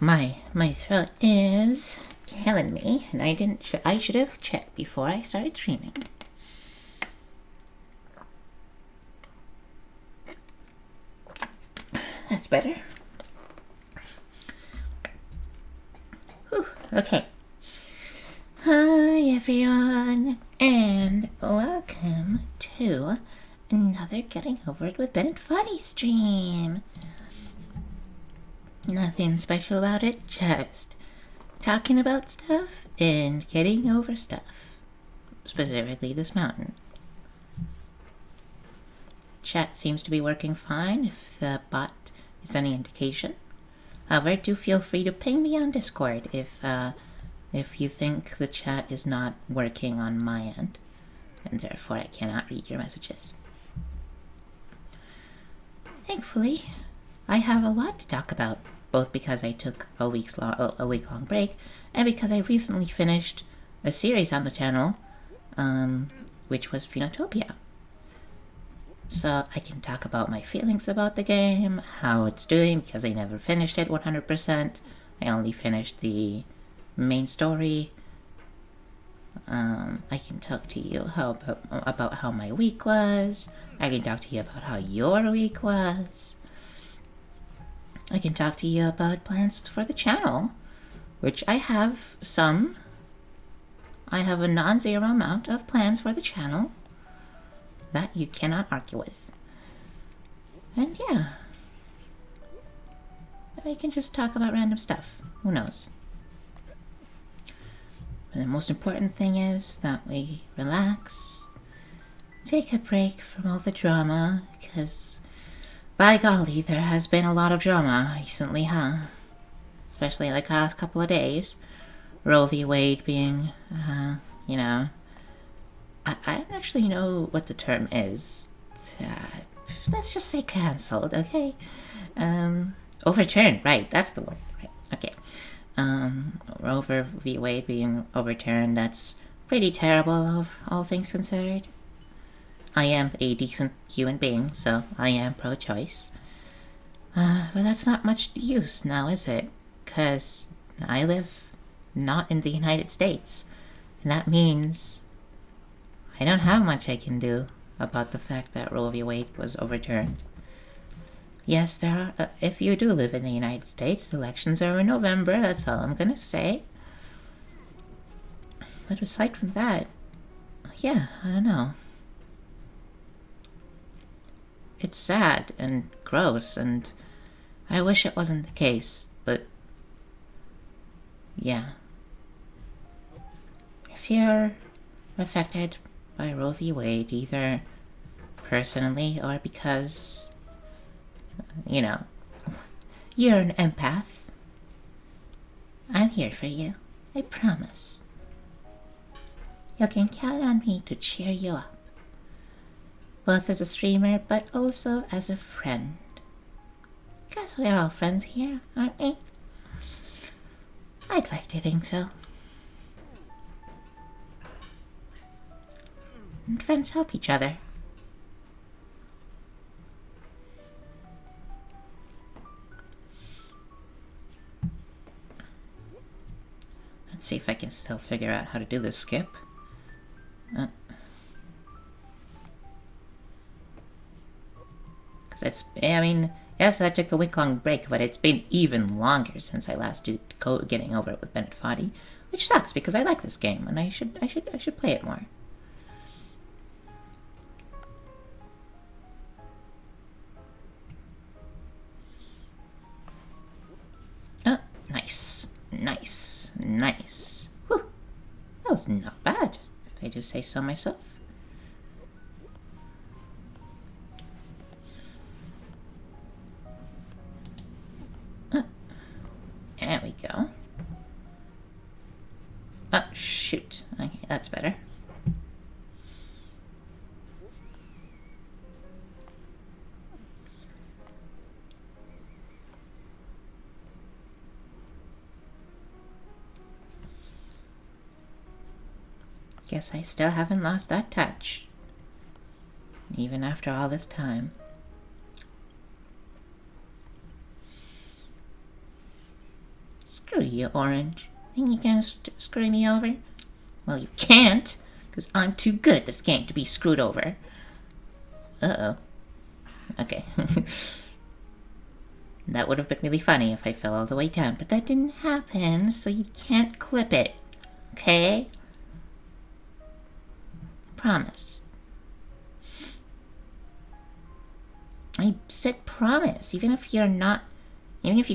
My throat is killing me, and I should have checked before I started streaming. That's better. Whew, okay. Hi everyone, and welcome to another Getting Over It with Bennet Foddy stream. Nothing special about it, just talking about stuff and getting over stuff. Specifically this mountain. Chat seems to be working fine if the bot is any indication. However, do feel free to ping me on Discord if you think the chat is not working on my end, and therefore I cannot read your messages. Thankfully, I have a lot to talk about, both because I took a week-long break, and because I recently finished a series on the channel, which was Phenotopia. So I can talk about my feelings about the game, how it's doing, because I never finished it 100%. I only finished the main story. I can talk to you about how my week was. I can talk to you about how your week was. I can talk to you about plans for the channel, which I have some. I have a non-zero amount of plans for the channel that you cannot argue with. And yeah, I can just talk about random stuff. Who knows? But the most important thing is that we relax, take a break from all the drama, because by golly, there has been a lot of drama recently, huh? Especially in the last couple of days. Roe v. Wade being, you know, I don't actually know what the term is. Let's just say cancelled, okay? Overturned, right, that's the word, right, okay. Roe v. Wade being overturned, that's pretty terrible, all things considered. I am a decent human being, so I am pro-choice. But that's not much use now, is it? Because I live not in the United States, and that means I don't have much I can do about the fact that Roe v. Wade was overturned. Yes, there are, if you do live in the United States, the elections are in November, that's all I'm gonna say. But aside from that, yeah, I don't know. It's sad and gross, and I wish it wasn't the case, but yeah. If you're affected by Roe v. Wade, either personally or because, you know, you're an empath, I'm here for you, I promise. You can count on me to cheer you up, both as a streamer, but also as a friend. Guess we're all friends here, aren't we? I'd like to think so. And friends help each other. Let's see if I can still figure out how to do this skip. Because I mean, yes, I took a week-long break, but it's been even longer since I last did Getting Over It with Bennet Foddy, which sucks because I like this game and I should play it more. Oh, nice, nice, nice. Whew. That was not bad, if I do say so myself. There we go. Oh, shoot. Okay, that's better. Guess I still haven't lost that touch, even after all this time. Screw you, Orange. Think you can screw me over? Well, you can't, because I'm too good at this game to be screwed over. Uh-oh. Okay. That would have been really funny if I fell all the way down, but that didn't happen, so you can't clip it. Okay? Promise. I said promise, even if you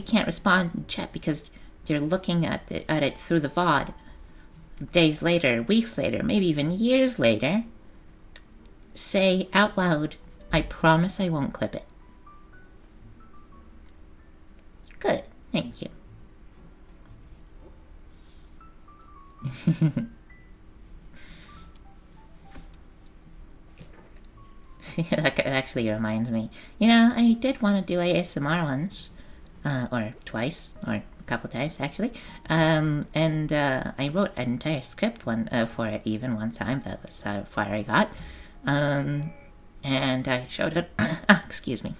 can't respond in chat because you're looking at it through the VOD. Days later, weeks later, maybe even years later, say out loud, I promise I won't clip it. Good, thank you. That actually reminds me. You know, I did want to do ASMR once. Or twice, or a couple times, actually. And I wrote an entire script for it even one time. That was how far I got. And I showed it... excuse me.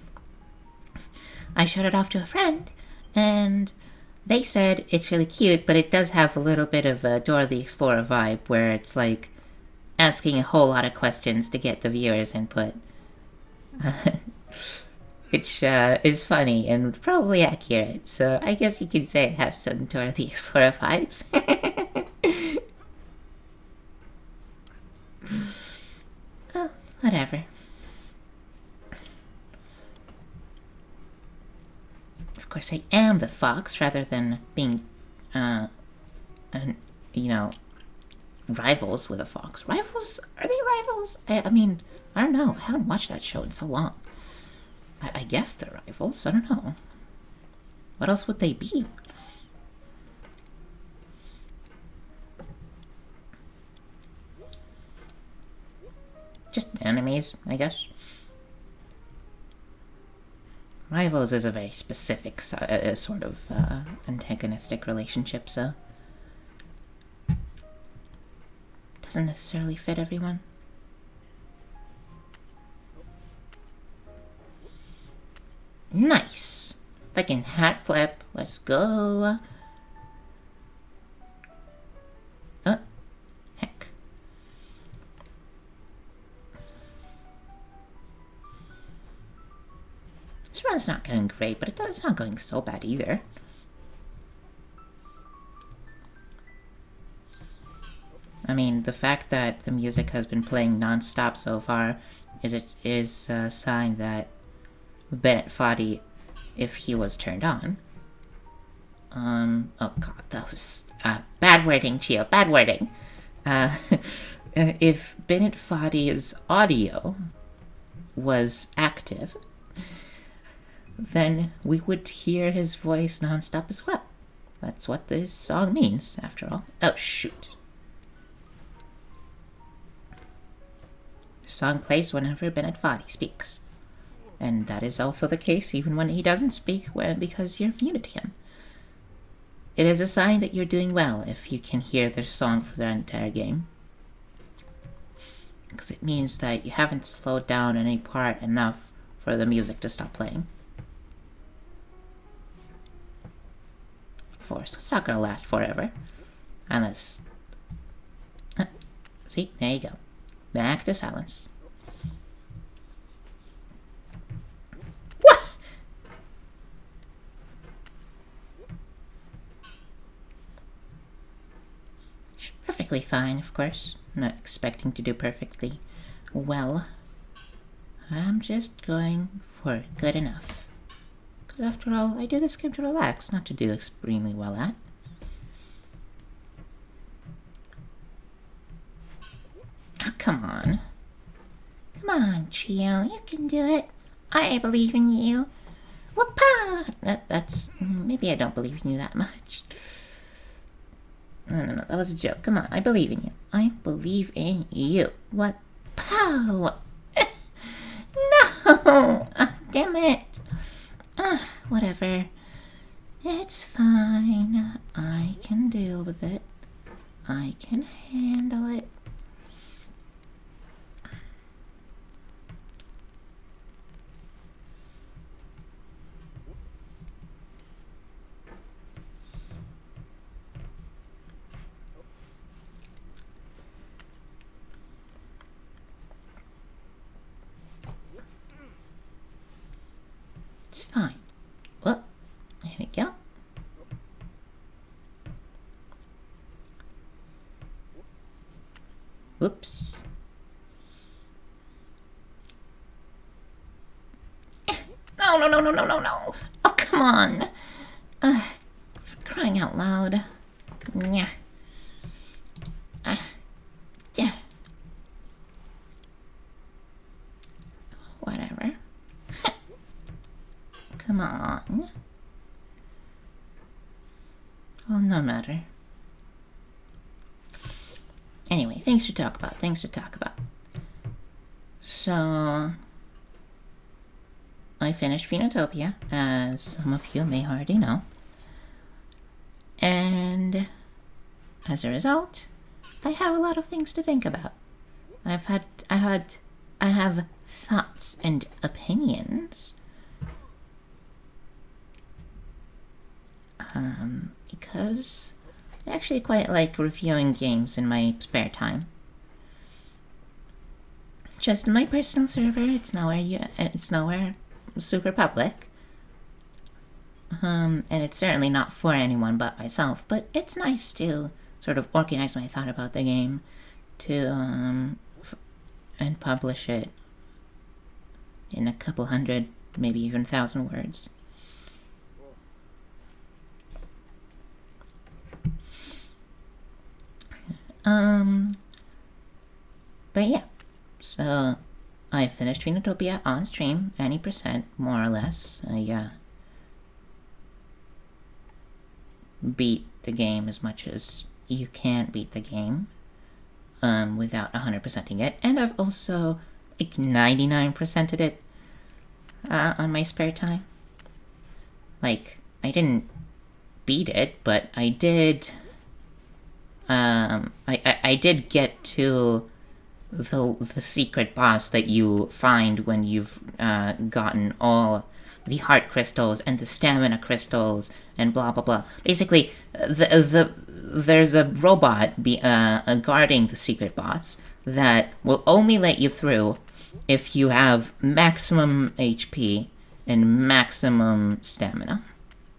I showed it off to a friend, and they said it's really cute, but it does have a little bit of a Dora the Explorer vibe, where it's like asking a whole lot of questions to get the viewer's input. Which is funny and probably accurate, so I guess you could say it has some Dora the Explorer vibes. Oh, whatever. Of course, I am the fox rather than being, rivals with a fox. Rivals? Are they rivals? I mean, I don't know. I haven't watched that show in so long. I guess they're rivals. I don't know. What else would they be? Just enemies, I guess. Rivals is a very specific sort of antagonistic relationship, so... doesn't necessarily fit everyone. Nice! Fucking hat flip. Let's go. Oh, heck. This run's not going great, but it's not going so bad either. I mean, the fact that the music has been playing non-stop so far is a sign that Bennet foddy, if he was turned on. Oh god, that was bad wording, Chio, bad wording. If Bennet foddy's audio was active, then we would hear his voice non-stop as well. That's what this song means, after all. Oh, shoot. The song plays whenever Bennet foddy speaks. And that is also the case even when he doesn't speak, because you've muted him. It is a sign that you're doing well if you can hear the song for the entire game. Because it means that you haven't slowed down any part enough for the music to stop playing. Of course, it's not gonna last forever. Unless... see, there you go. Back to silence. What? Perfectly fine, of course. I'm not expecting to do perfectly well. I'm just going for good enough. Because after all, I do this game to relax, not to do extremely well at. Oh, come on. Come on, Chio, you can do it. I believe in you. Whoop-ah! That's... maybe I don't believe in you that much. No, that was a joke. Come on, I believe in you. I believe in you. What? Pow! No! Damn it! Whatever. It's fine. I can deal with it. I can handle it. It's fine. Well, here we go. Whoops. No, no, no, no, no, no, no. Oh, come on. For crying out loud. Yeah. Yeah. Whatever. Come on. Well, no matter. Anyway, things to talk about. So, I finished Phoenotopia, as some of you may already know. And as a result, I have a lot of things to think about. I have thoughts and opinions. Because I actually quite like reviewing games in my spare time. Just my personal server. It's nowhere super public. And it's certainly not for anyone but myself. But it's nice to sort of organize my thought about the game, and publish it in a couple hundred, maybe even 1,000 words. But yeah, so I finished Phoenotopia on stream, 90%, more or less. I beat the game as much as you can beat the game, without 100%ing it, and I've also, like, 99%ed it, on my spare time. Like, I didn't beat it, but I did, I did get to the secret boss that you find when you've gotten all the heart crystals and the stamina crystals and blah blah blah. Basically, there's a robot guarding the secret boss that will only let you through if you have maximum HP and maximum stamina.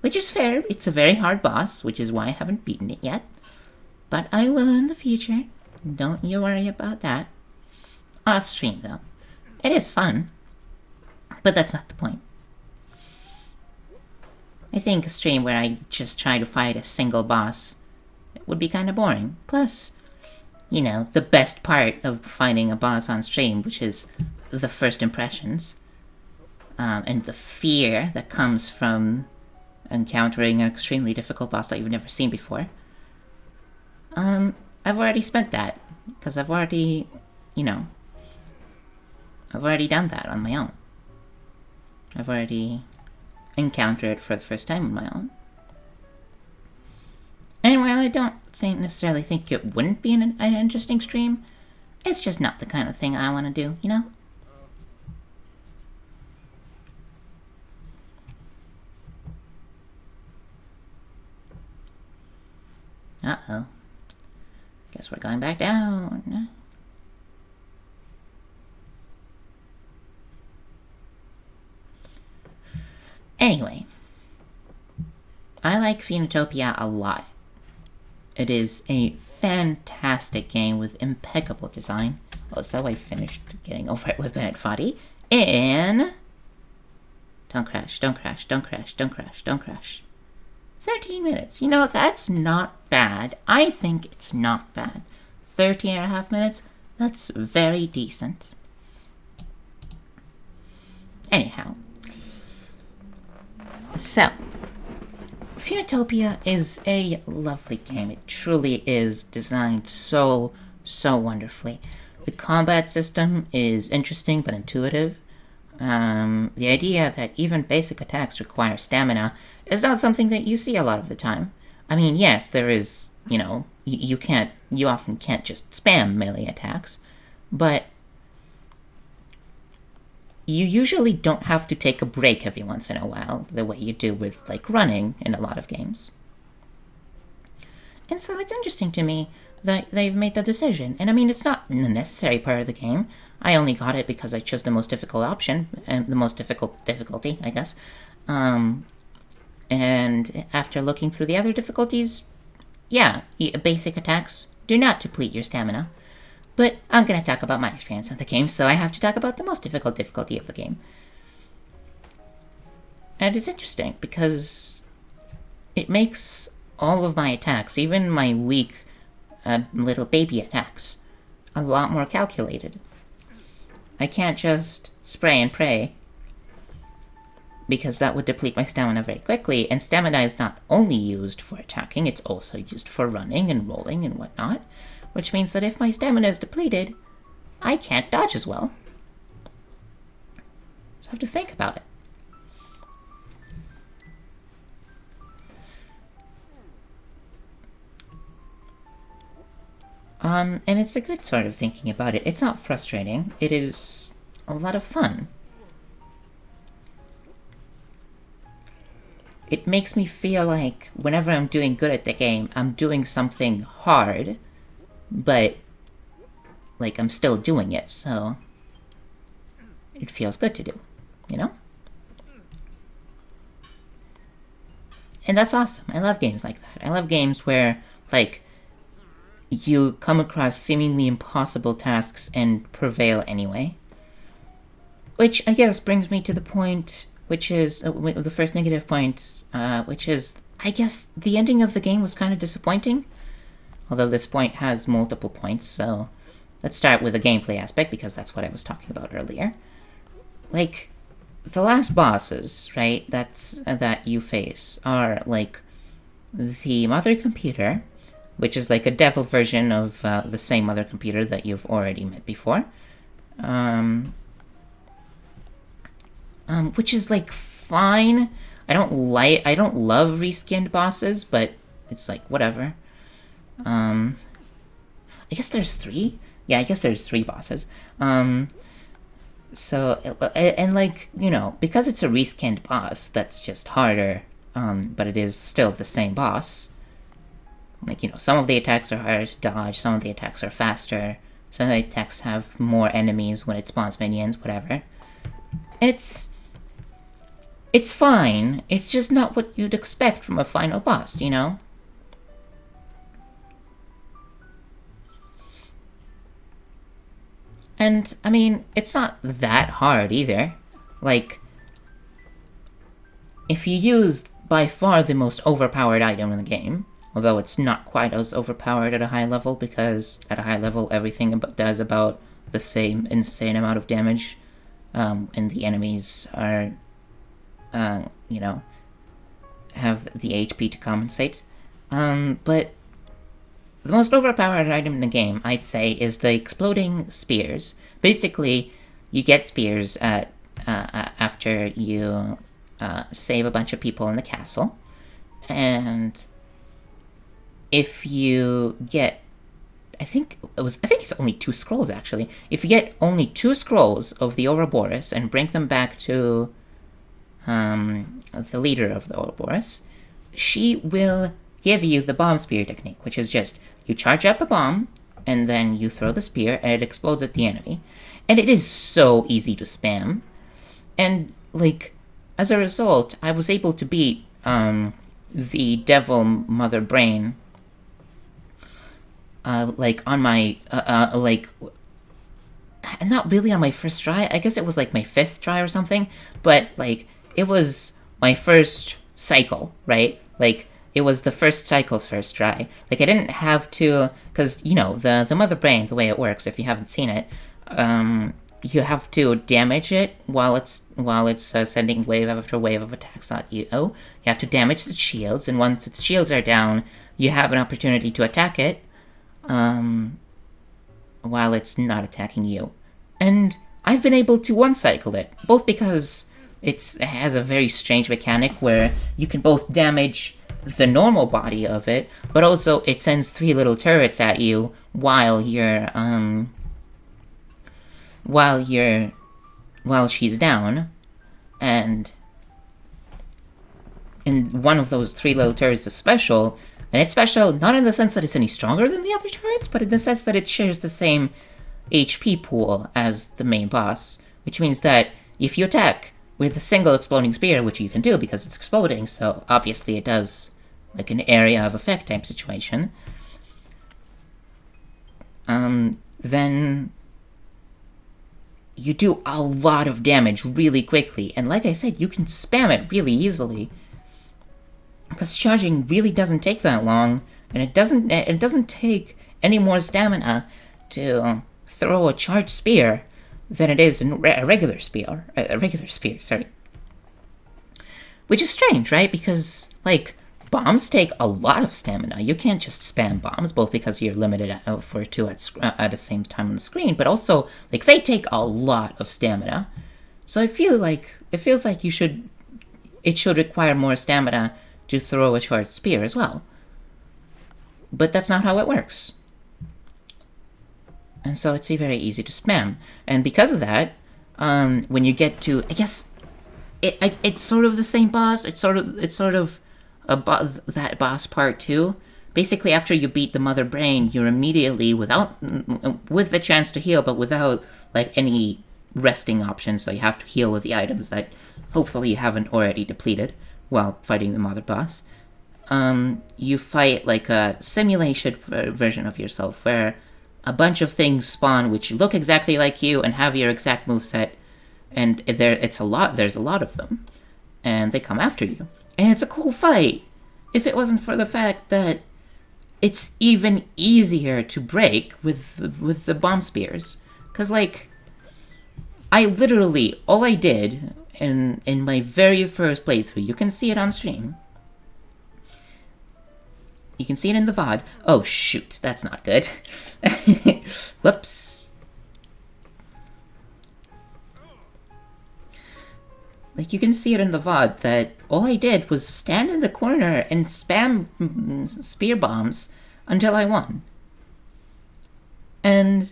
Which is fair. It's a very hard boss, which is why I haven't beaten it yet. But I will in the future. Don't you worry about that. Off stream, though. It is fun. But that's not the point. I think a stream where I just try to fight a single boss would be kind of boring. Plus, you know, the best part of fighting a boss on stream, which is the first impressions, and the fear that comes from encountering an extremely difficult boss that you've never seen before. I've already spent that, because I've already done that on my own. I've already encountered it for the first time on my own. And while I don't necessarily think it wouldn't be an interesting stream, it's just not the kind of thing I want to do, you know? Uh-oh. Guess we're going back down. Anyway, I like Phoenotopia a lot. It is a fantastic game with impeccable design. Also, I finished getting over it with Bennet Foddy. And... Don't crash, don't crash, don't crash, don't crash, don't crash. 13 minutes. You know, that's not bad. I think it's not bad. 13 and a half minutes, that's very decent. Anyhow. So, Phoenotopia is a lovely game. It truly is designed so wonderfully. The combat system is interesting but intuitive. The idea that even basic attacks require stamina is not something that you see a lot of the time. I mean, yes, there is, you know, you often can't just spam melee attacks, but you usually don't have to take a break every once in a while, the way you do with, like, running in a lot of games. And so it's interesting to me that they've made the decision. And I mean, it's not a necessary part of the game. I only got it because I chose the most difficult option, and the most difficult difficulty, I guess. And after looking through the other difficulties, yeah, basic attacks do not deplete your stamina. But I'm going to talk about my experience of the game, so I have to talk about the most difficult difficulty of the game. And it's interesting, because it makes all of my attacks, even my weak little baby attacks, a lot more calculated. I can't just spray and pray, because that would deplete my stamina very quickly, and stamina is not only used for attacking, it's also used for running and rolling and whatnot, which means that if my stamina is depleted, I can't dodge as well. So I have to think about it. And it's a good sort of thinking about it. It's not frustrating. It is a lot of fun. It makes me feel like whenever I'm doing good at the game, I'm doing something hard, but, like, I'm still doing it, so it feels good to do, you know? And that's awesome. I love games like that. I love games where, like, you come across seemingly impossible tasks and prevail anyway. Which, I guess, brings me to the point, which is, the first negative point, which is, I guess, the ending of the game was kind of disappointing. Although this point has multiple points, so let's start with the gameplay aspect, because that's what I was talking about earlier. Like, the last bosses, right, that you face are, like, the Mother Computer, which is like a devil version of the same Mother Computer that you've already met before. Which is, like, fine. I don't love reskinned bosses, but it's like, whatever. I guess there's 3? Yeah, I guess there's 3 bosses. So, and like, you know, because it's a reskinned boss, that's just harder, but it is still the same boss. Like, you know, some of the attacks are harder to dodge, some of the attacks are faster, some of the attacks have more enemies when it spawns minions, whatever. It's fine, it's just not what you'd expect from a final boss, you know? And, I mean, it's not that hard either. Like, if you use by far the most overpowered item in the game, although it's not quite as overpowered at a high level, because at a high level everything does about the same insane amount of damage, and the enemies are, you know, have the HP to compensate. But the most overpowered item in the game, I'd say, is the exploding spears. Basically, you get spears after you save a bunch of people in the castle, and if you get, I think it's only 2 scrolls actually. If you get only 2 scrolls of the Ouroboros and bring them back to the leader of the Ouroboros, she will give you the bomb spear technique, which is just you charge up a bomb and then you throw the spear and it explodes at the enemy. And it is so easy to spam. And, like, as a result, I was able to beat the Devil Mother Brain, like, on my, like, not really on my first try. I guess it was, like, my 5th try or something. But, like, it was my first cycle, right? Like, it was the first cycle's first try. Like, I didn't have to, because, you know, the Mother Brain, the way it works, if you haven't seen it, you have to damage it while it's sending wave after wave of attacks at you. You have to damage its shields, and once its shields are down, you have an opportunity to attack it, while it's not attacking you. And I've been able to one-cycle it, both because it has a very strange mechanic where you can both damage the normal body of it, but also it sends 3 little turrets at you while she's down, and one of those 3 little turrets is special, and it's special not in the sense that it's any stronger than the other turrets, but in the sense that it shares the same HP pool as the main boss, which means that if you attack with a single exploding spear, which you can do because it's exploding, so obviously it does like an area of effect type situation, then you do a lot of damage really quickly. And like I said, you can spam it really easily because charging really doesn't take that long, and it doesn't take any more stamina to throw a charged spear than it is in a regular spear. Sorry. Which is strange, right? Because like bombs take a lot of stamina. You can't just spam bombs, both because you're limited for two at the same time on the screen, but also like they take a lot of stamina. So it feels like it should require more stamina to throw a charged spear as well. But that's not how it works. And so it's very easy to spam. And because of that, when you get to, I guess, it's sort of the same boss. It's sort of that boss part too. Basically, after you beat the mother brain, you're immediately with the chance to heal, but without like any resting options. So you have to heal with the items that hopefully you haven't already depleted while fighting the mother boss. You fight like a simulation version of yourself where a bunch of things spawn which look exactly like you and have your exact moveset, and there's a lot of them, and they come after you. And it's a cool fight, if it wasn't for the fact that it's even easier to break with the bomb spears. Because, like, all I did in my very first playthrough, you can see it on stream. You can see it in the VOD. Oh, shoot, that's not good. Whoops. Like, you can see it in the VOD that all I did was stand in the corner and spam spear bombs until I won. And,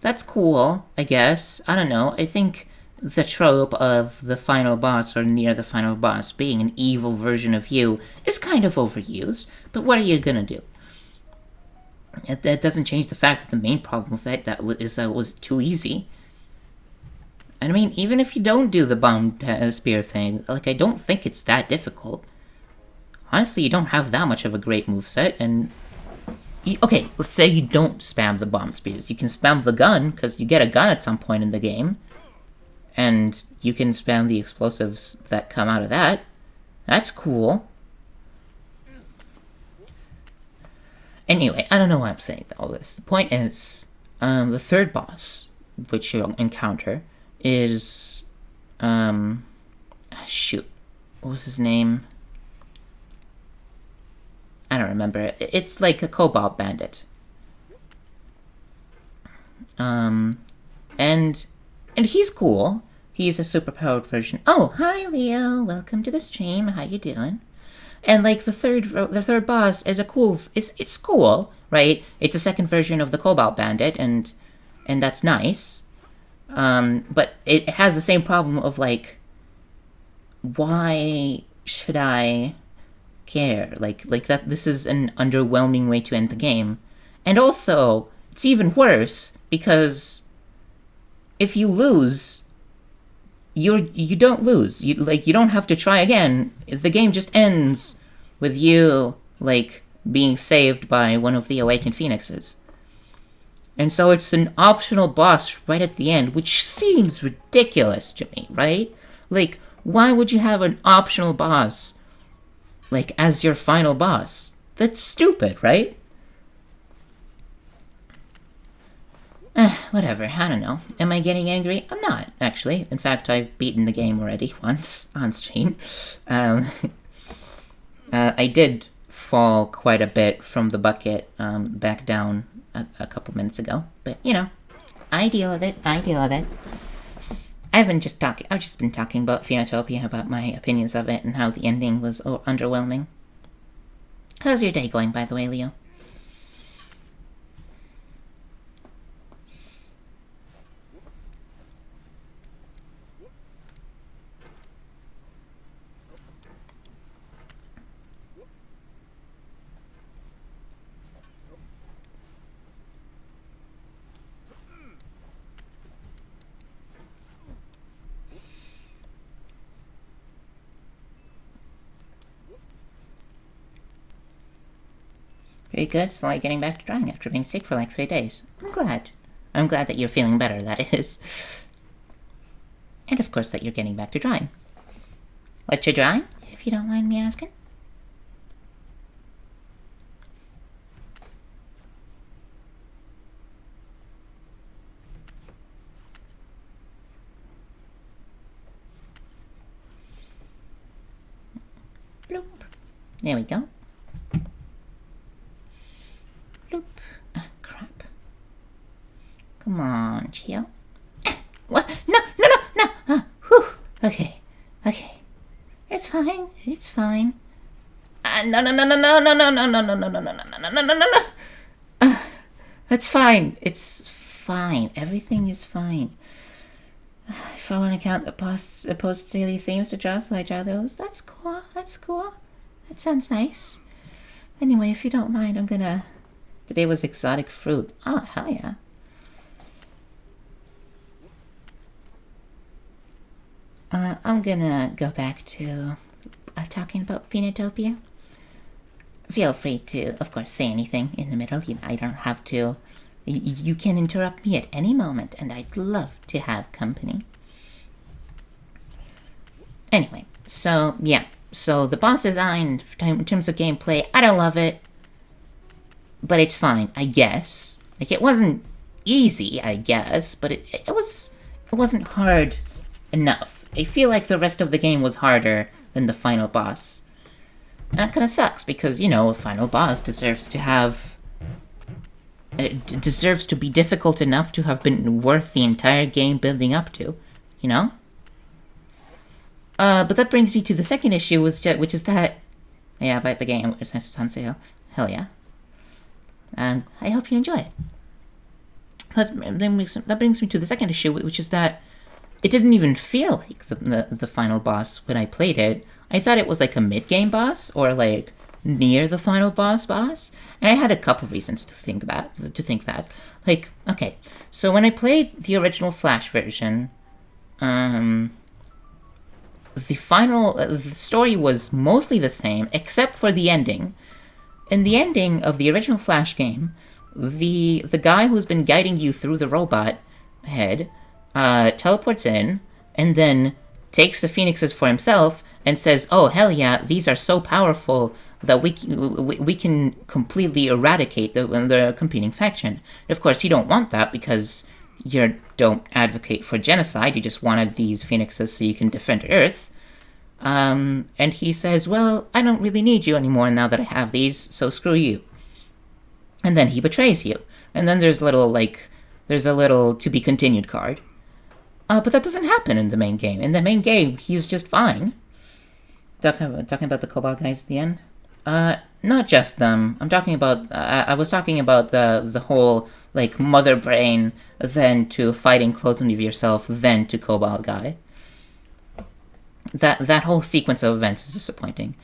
that's cool, I guess. I don't know. I think the trope of the final boss or near the final boss being an evil version of you is kind of overused, but what are you gonna do? That doesn't change the fact that the main problem with that was too easy. And I mean, even if you don't do the bomb spear thing, like, I don't think it's that difficult. Honestly, you don't have that much of a great moveset, and okay, let's say you don't spam the bomb spears. You can spam the gun, because you get a gun at some point in the game, and you can spam the explosives that come out of that. That's cool. Anyway, I don't know why I'm saying all this. The point is, the third boss, which you'll encounter, is, shoot, what was his name? I don't remember. It's like a cobalt bandit. And he's cool. He's a superpowered version. Oh, hi Leo, welcome to the stream. How you doing? And like the third boss is it's cool, right? It's a second version of the cobalt bandit, and that's nice. But it has the same problem of like, why should I care? Like that this is an underwhelming way to end the game. And also, it's even worse because if you lose, you don't lose. You don't have to try again. The game just ends with you like being saved by one of the awakened phoenixes. And so it's an optional boss right at the end, which seems ridiculous to me, right? Like, why would you have an optional boss, like, as your final boss? That's stupid, right? Whatever, I don't know. Am I getting angry? I'm not, actually. In fact, I've beaten the game already once on stream. I did fall quite a bit from the bucket back down a couple minutes ago. But, I deal with it. I've just been talking about Phenotopia, about my opinions of it, and how the ending was underwhelming. How's your day going, by the way, Leo? Pretty good. Slowly getting back to drawing after being sick for like 3 days. I'm glad. I'm glad that you're feeling better, that is. And of course that you're getting back to drawing. What you drawing, if you don't mind me asking? Bloop. There we go. Bloop. Ah, crap. Come on, Chill. What? No, no, no, no! Ah, whew. Okay, okay. It's fine, it's fine. No, no, no, no, no, no, no, no, no, no, no, no, no, no, no, no, no, no, no. That's fine. It's fine. Everything is fine. If I want to count the post daily themes to draw, so I draw those. That's cool. That's cool. That sounds nice. Anyway, if you don't mind, I'm gonna. Today was exotic fruit. Oh, hell yeah. I'm gonna go back to talking about Phenotopia. Feel free to, of course, say anything in the middle. I don't have to. You can interrupt me at any moment, and I'd love to have company. Anyway, so, yeah. So, the boss design, in terms of gameplay, I don't love it. But it's fine, I guess. Like, it wasn't easy, I guess, but it wasn't hard enough. I feel like the rest of the game was harder than the final boss. And that kind of sucks, because, you know, a final boss deserves to have... It deserves to be difficult enough to have been worth the entire game building up to, you know? But that brings me to the second issue, which is that... Yeah, about the game, it's on sale. Hell yeah. I hope you enjoy it. That brings me to the second issue, which is that it didn't even feel like the final boss when I played it. I thought it was like a mid-game boss, or like near the final boss, and I had a couple reasons to think that. Like, okay, so when I played the original Flash version, the story was mostly the same, except for the ending. In the ending of the original Flash game, the guy who's been guiding you through the robot head teleports in, and then takes the phoenixes for himself, and says, oh, hell yeah, these are so powerful that we can completely eradicate the competing faction. Of course, you don't want that, because you don't advocate for genocide, you just wanted these phoenixes so you can defend Earth. And he says, well, I don't really need you anymore now that I have these, so screw you. And then he betrays you. And then there's a little to be continued card. But that doesn't happen in the main game. In the main game, he's just fine. Talking about the Cobalt guys at the end? Not just them. I'm talking about, I was talking about the whole, like, mother brain, then to fighting closely with yourself, then to Cobalt guy. That whole sequence of events is disappointing.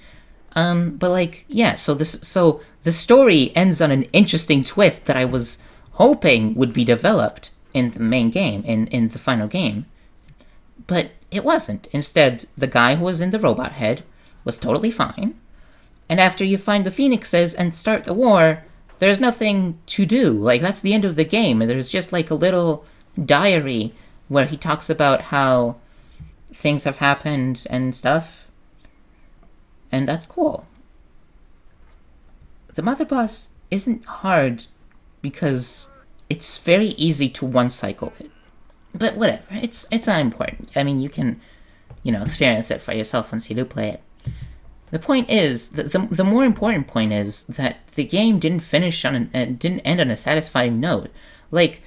But like, yeah, so the story ends on an interesting twist that I was hoping would be developed in the main game, in the final game. But it wasn't. Instead, the guy who was in the robot head was totally fine. And after you find the phoenixes and start the war, there's nothing to do. Like, that's the end of the game. And there's just like a little diary where he talks about how things have happened and stuff. And that's cool. The Mother Boss isn't hard because it's very easy to one-cycle it. But whatever, it's not important. I mean, you can, experience it for yourself once you do play it. The point is, the more important point is that the game didn't didn't end on a satisfying note. Like,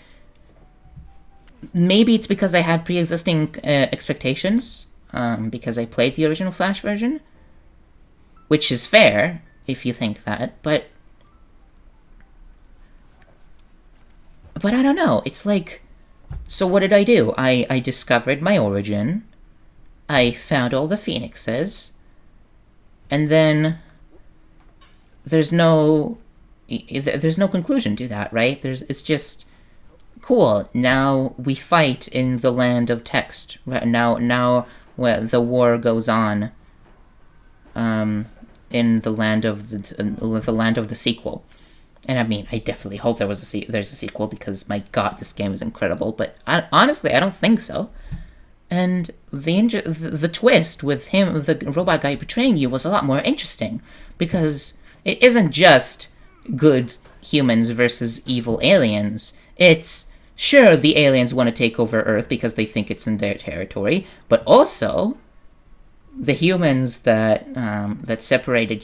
maybe it's because I had pre-existing expectations, because I played the original Flash version, which is fair if you think that, but I don't know. It's like, so what did I do? I discovered my origin, I found all the phoenixes, and then there's no conclusion to that, right? It's just, cool, now we fight in the land of text. Now where the war goes on, in the land of the sequel. And I mean, I definitely hope there's a sequel, because my god, this game is incredible. But honestly, I don't think so. And the twist with him, the robot guy betraying you, was a lot more interesting, because it isn't just good humans versus evil aliens. It's, sure, the aliens want to take over Earth because they think it's in their territory, but also the humans that separated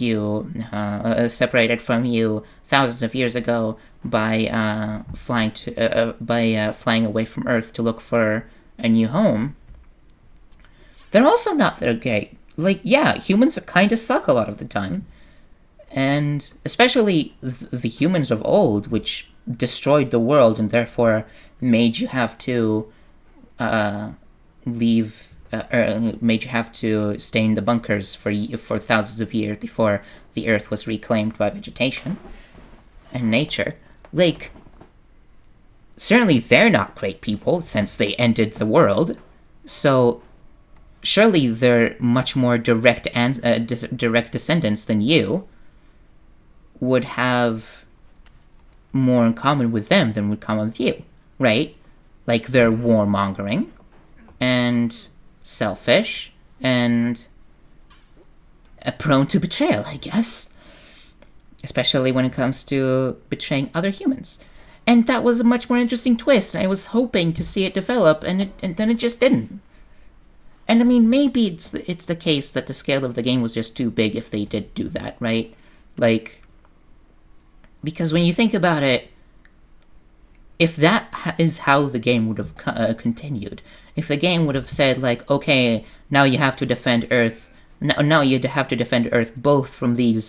from you thousands of years ago by flying away from Earth to look for a new home. They're also not that great. Like, yeah, humans kind of suck a lot of the time. And especially the humans of old, which destroyed the world and therefore made you have to made you have to stay in the bunkers for thousands of years before the Earth was reclaimed by vegetation and nature. Like, certainly they're not great people since they ended the world. So surely they're much more direct descendants than you, would have more in common with them than would common with you, right? Like, they're warmongering and selfish and prone to betrayal, I guess. Especially when it comes to betraying other humans. And that was a much more interesting twist, and I was hoping to see it develop, and then it just didn't. And I mean, maybe it's the case that the scale of the game was just too big if they did do that, right? Like, because when you think about it, if that is how the game would have continued, if the game would have said, like, okay, now you have to defend Earth, now you have to defend Earth both from the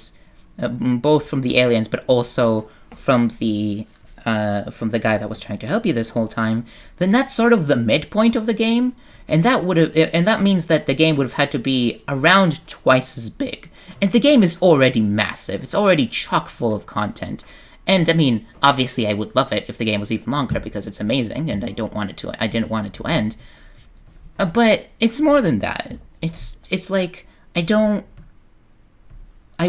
aliens, but also from the guy that was trying to help you this whole time, then that's sort of the midpoint of the game, and that means that the game would have had to be around twice as big. And the game is already massive. It's already chock full of content. And I mean, obviously I would love it if the game was even longer, because it's amazing and I didn't want it to end. But it's more than that. It's like, I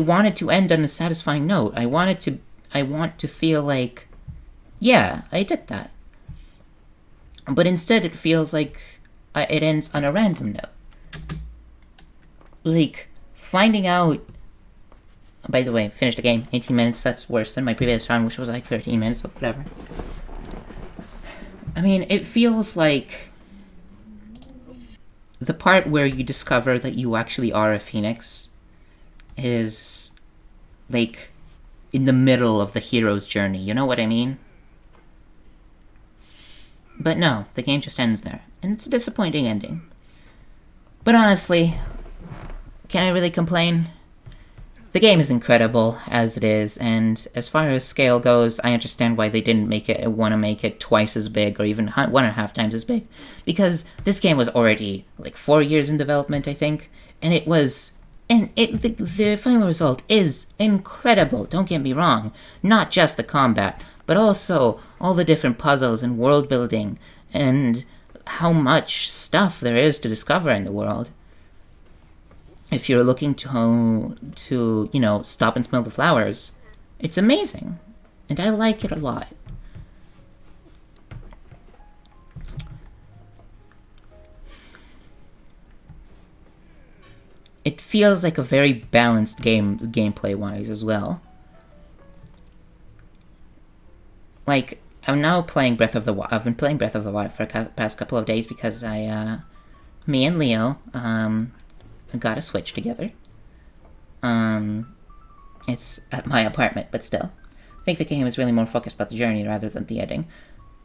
want it to end on a satisfying note. I want to feel like, yeah, I did that. But instead it feels like it ends on a random note. Like, finding out... By the way, finished the game, 18 minutes, that's worse than my previous time, which was like 13 minutes, but whatever. I mean, it feels like the part where you discover that you actually are a phoenix is, like, in the middle of the hero's journey, you know what I mean? But no, the game just ends there, and it's a disappointing ending. But honestly, can I really complain? The game is incredible as it is, and as far as scale goes, I understand why they didn't want to make it twice as big, or even 1.5 times as big, because this game was already like 4 years in development, I think, and the final result is incredible. Don't get me wrong, not just the combat, but also all the different puzzles and world building, and how much stuff there is to discover in the world. If you're looking to stop and smell the flowers, it's amazing. And I like it a lot. It feels like a very balanced game, gameplay-wise as well. Like, I'm now playing Breath of the Wild. I've been playing Breath of the Wild for the past couple of days because me and Leo, got a Switch together. It's at my apartment, but still. I think the game is really more focused about the journey rather than the ending.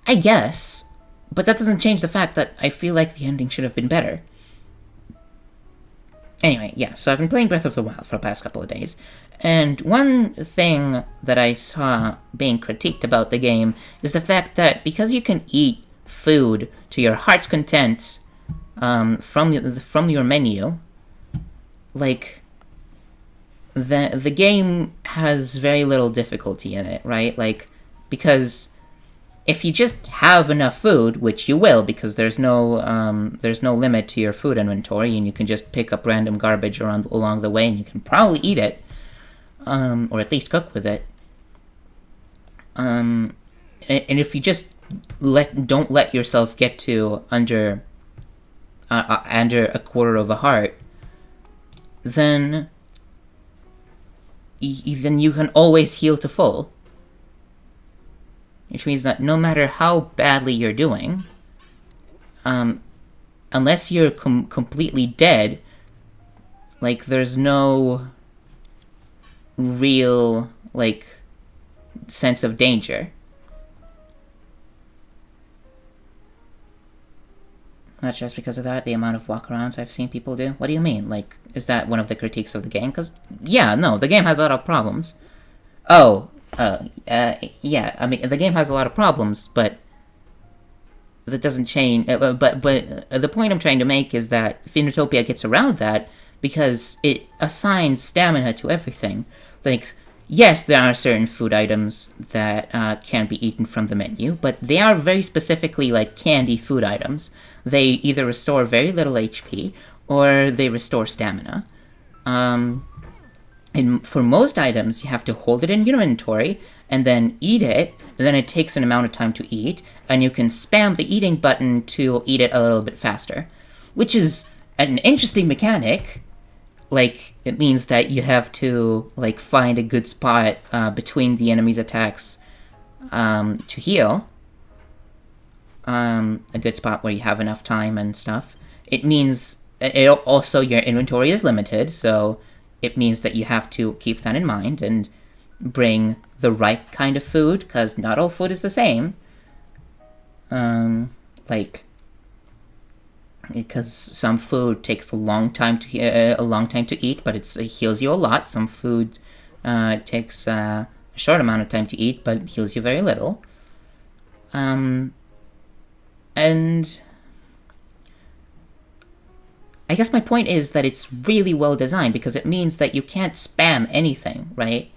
I guess, but that doesn't change the fact that I feel like the ending should have been better. Anyway, yeah, so I've been playing Breath of the Wild for the past couple of days, and one thing that I saw being critiqued about the game is the fact that because you can eat food to your heart's content from your menu, like, the game has very little difficulty in it, right? Like, because if you just have enough food, which you will, because there's no limit to your food inventory, and you can just pick up random garbage along the way, and you can probably eat it, or at least cook with it. And if you just don't let yourself get to under a quarter of a heart, then you can always heal to full. Which means that no matter how badly you're doing, unless you're completely dead, like, there's no real, like, sense of danger. Not just because of that, the amount of walkarounds I've seen people do. What do you mean? Like, is that one of the critiques of the game? Because, yeah, no, the game has a lot of problems. Yeah, I mean, the game has a lot of problems, but that doesn't change. But the point I'm trying to make is that Phenotopia gets around that because it assigns stamina to everything. Like, yes, there are certain food items that can be eaten from the menu, but they are very specifically, like, candy food items. They either restore very little HP, or they restore stamina. And for most items, you have to hold it in your inventory, and then eat it, and then it takes an amount of time to eat, and you can spam the eating button to eat it a little bit faster. Which is an interesting mechanic. Like, it means that you have to, like, find a good spot between the enemy's attacks to heal. A good spot where you have enough time and stuff. It means also your inventory is limited, so it means that you have to keep that in mind and bring the right kind of food, because not all food is the same. Like, because some food takes a long time to eat, but it heals you a lot. Some food takes a short amount of time to eat, but heals you very little. And I guess my point is that it's really well designed, because it means that you can't spam anything, right?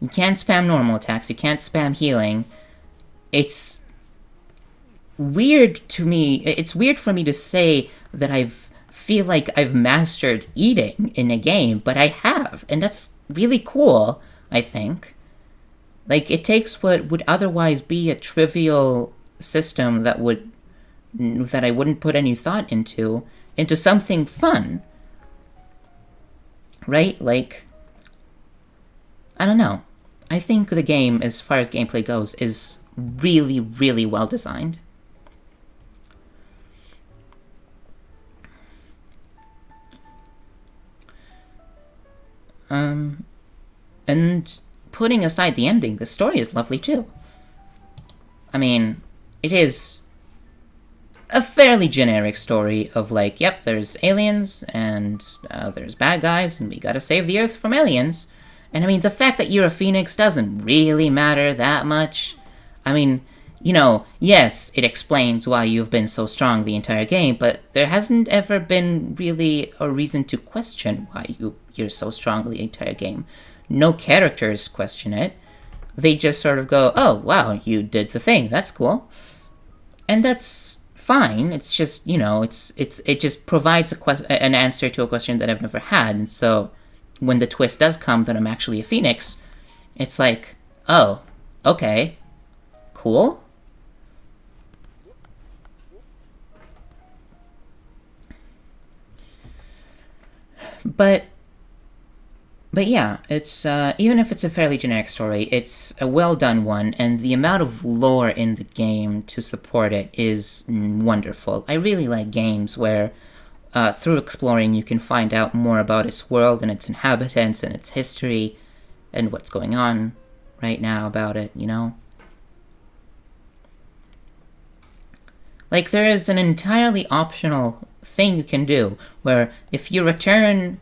You can't spam normal attacks, you can't spam healing. It's weird to me, it's weird for me to say that I feel like I've mastered eating in a game, but I have, and that's really cool, I think. Like, it takes what would otherwise be a trivial system that I wouldn't put any thought into something fun. Right? Like, I don't know. I think the game, as far as gameplay goes, is really, really well designed. And putting aside the ending, the story is lovely too. I mean, it is a fairly generic story of, like, yep, there's aliens, and there's bad guys, and we gotta save the Earth from aliens. And I mean, the fact that you're a phoenix doesn't really matter that much. I mean, you know, yes, it explains why you've been so strong the entire game, but there hasn't ever been really a reason to question why you're so strong the entire game. No characters question it. They just sort of go, oh, wow, you did the thing, that's cool. And that's fine. It's just, you know, it just provides an answer to a question that I've never had. And so when the twist does come that I'm actually a phoenix, it's like, oh, okay, cool. But yeah, it's even if it's a fairly generic story, it's a well-done one, and the amount of lore in the game to support it is wonderful. I really like games where through exploring you can find out more about its world and its inhabitants and its history and what's going on right now about it, you know? Like, there is an entirely optional thing you can do, where if you return...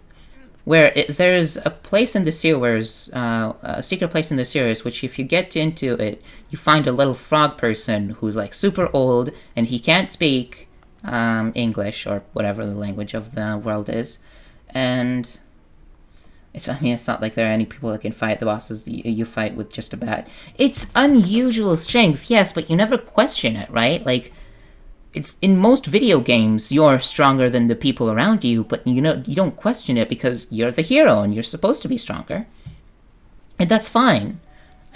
there's a place in the sewers, a secret place in the sewers, which if you get into it, you find a little frog person who's, like, super old, and he can't speak English, or whatever the language of the world is, and it's not like there are any people that can fight the bosses you fight with just a bat. It's unusual strength, yes, but you never question it, right? Like, it's in most video games, you're stronger than the people around you, but you don't question it because you're the hero and you're supposed to be stronger. And that's fine.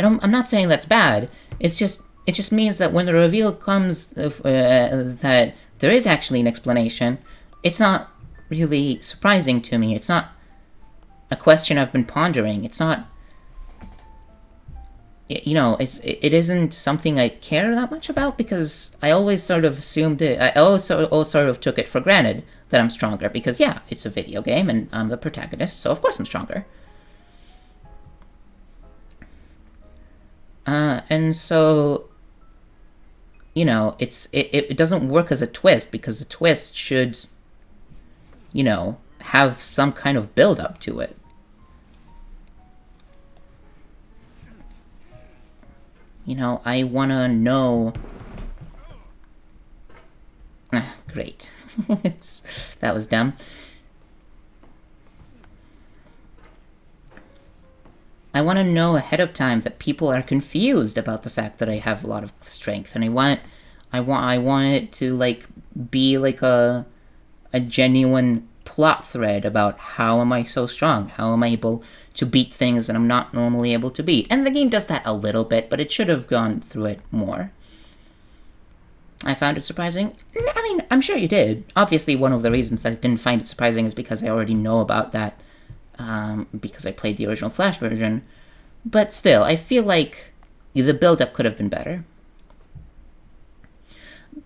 I'm not saying that's bad. It just means that when the reveal comes that there is actually an explanation, it's not really surprising to me. It's not a question I've been pondering. It's not, you know, it isn't something I care that much about, because I always sort of assumed it. I also sort of took it for granted that I'm stronger, because yeah, it's a video game and I'm the protagonist, so of course I'm stronger. And so, you know, it doesn't work as a twist, because a twist should, you know, have some kind of build up to it. You know, I wanna know... great. That was dumb. I want to know ahead of time that people are confused about the fact that I have a lot of strength, and I want it to, like, be like a genuine plot thread about how am I so strong? How am I able to beat things that I'm not normally able to beat? And the game does that a little bit, but it should have gone through it more. I found it surprising. I mean, I'm sure you did. Obviously, one of the reasons that I didn't find it surprising is because I already know about that, because I played the original Flash version. But still, I feel like the build-up could have been better.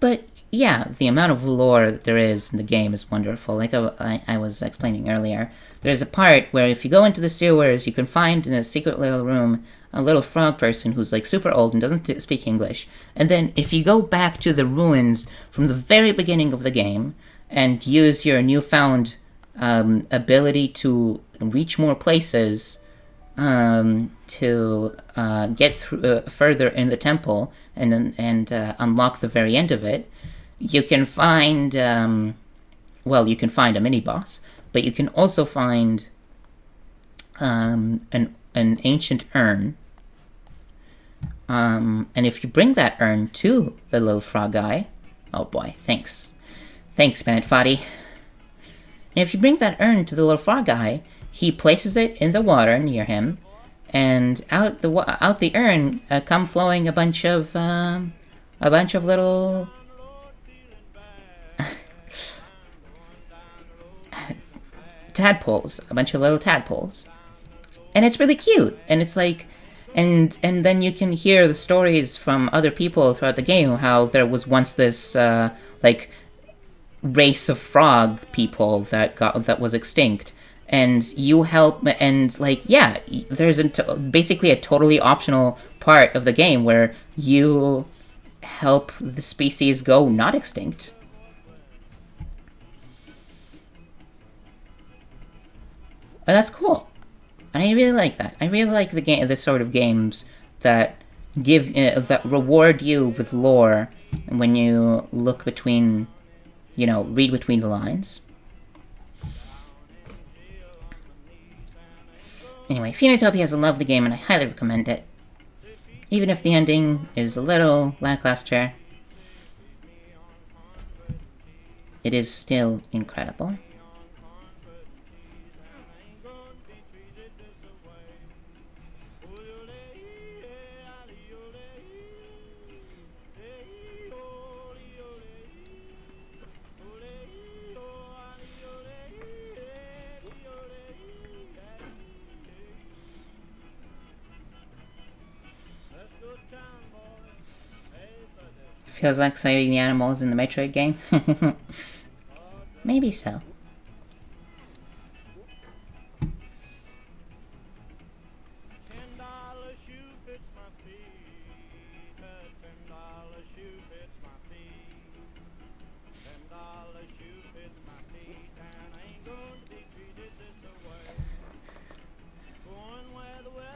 But yeah, the amount of lore that there is in the game is wonderful. Like I was explaining earlier, there's a part where if you go into the sewers, you can find in a secret little room a little frog person who's like super old and doesn't speak English. And then if you go back to the ruins from the very beginning of the game and use your newfound ability to reach more places, to get through further in the temple and unlock the very end of it, you can find well, you can find a mini boss, but you can also find an ancient urn. And if you bring that urn to the little frog guy, oh boy, thanks Bennet foddy. And if you bring that urn to the little frog guy, he places it in the water near him, and out the urn come flowing a bunch of little tadpoles, and it's really cute. And it's like, and then you can hear the stories from other people throughout the game, how there was once this like race of frog people that was extinct, and you help, and like, yeah, there's basically a totally optional part of the game where you help the species go not extinct. And that's cool. And I really like that. I really like the sort of games that that reward you with lore when you look between, you know, read between the lines. Anyway, Phoenotopia is a lovely game, and I highly recommend it. Even if the ending is a little lackluster, it is still incredible. Feels like saving the animals in the Metroid game. Maybe so.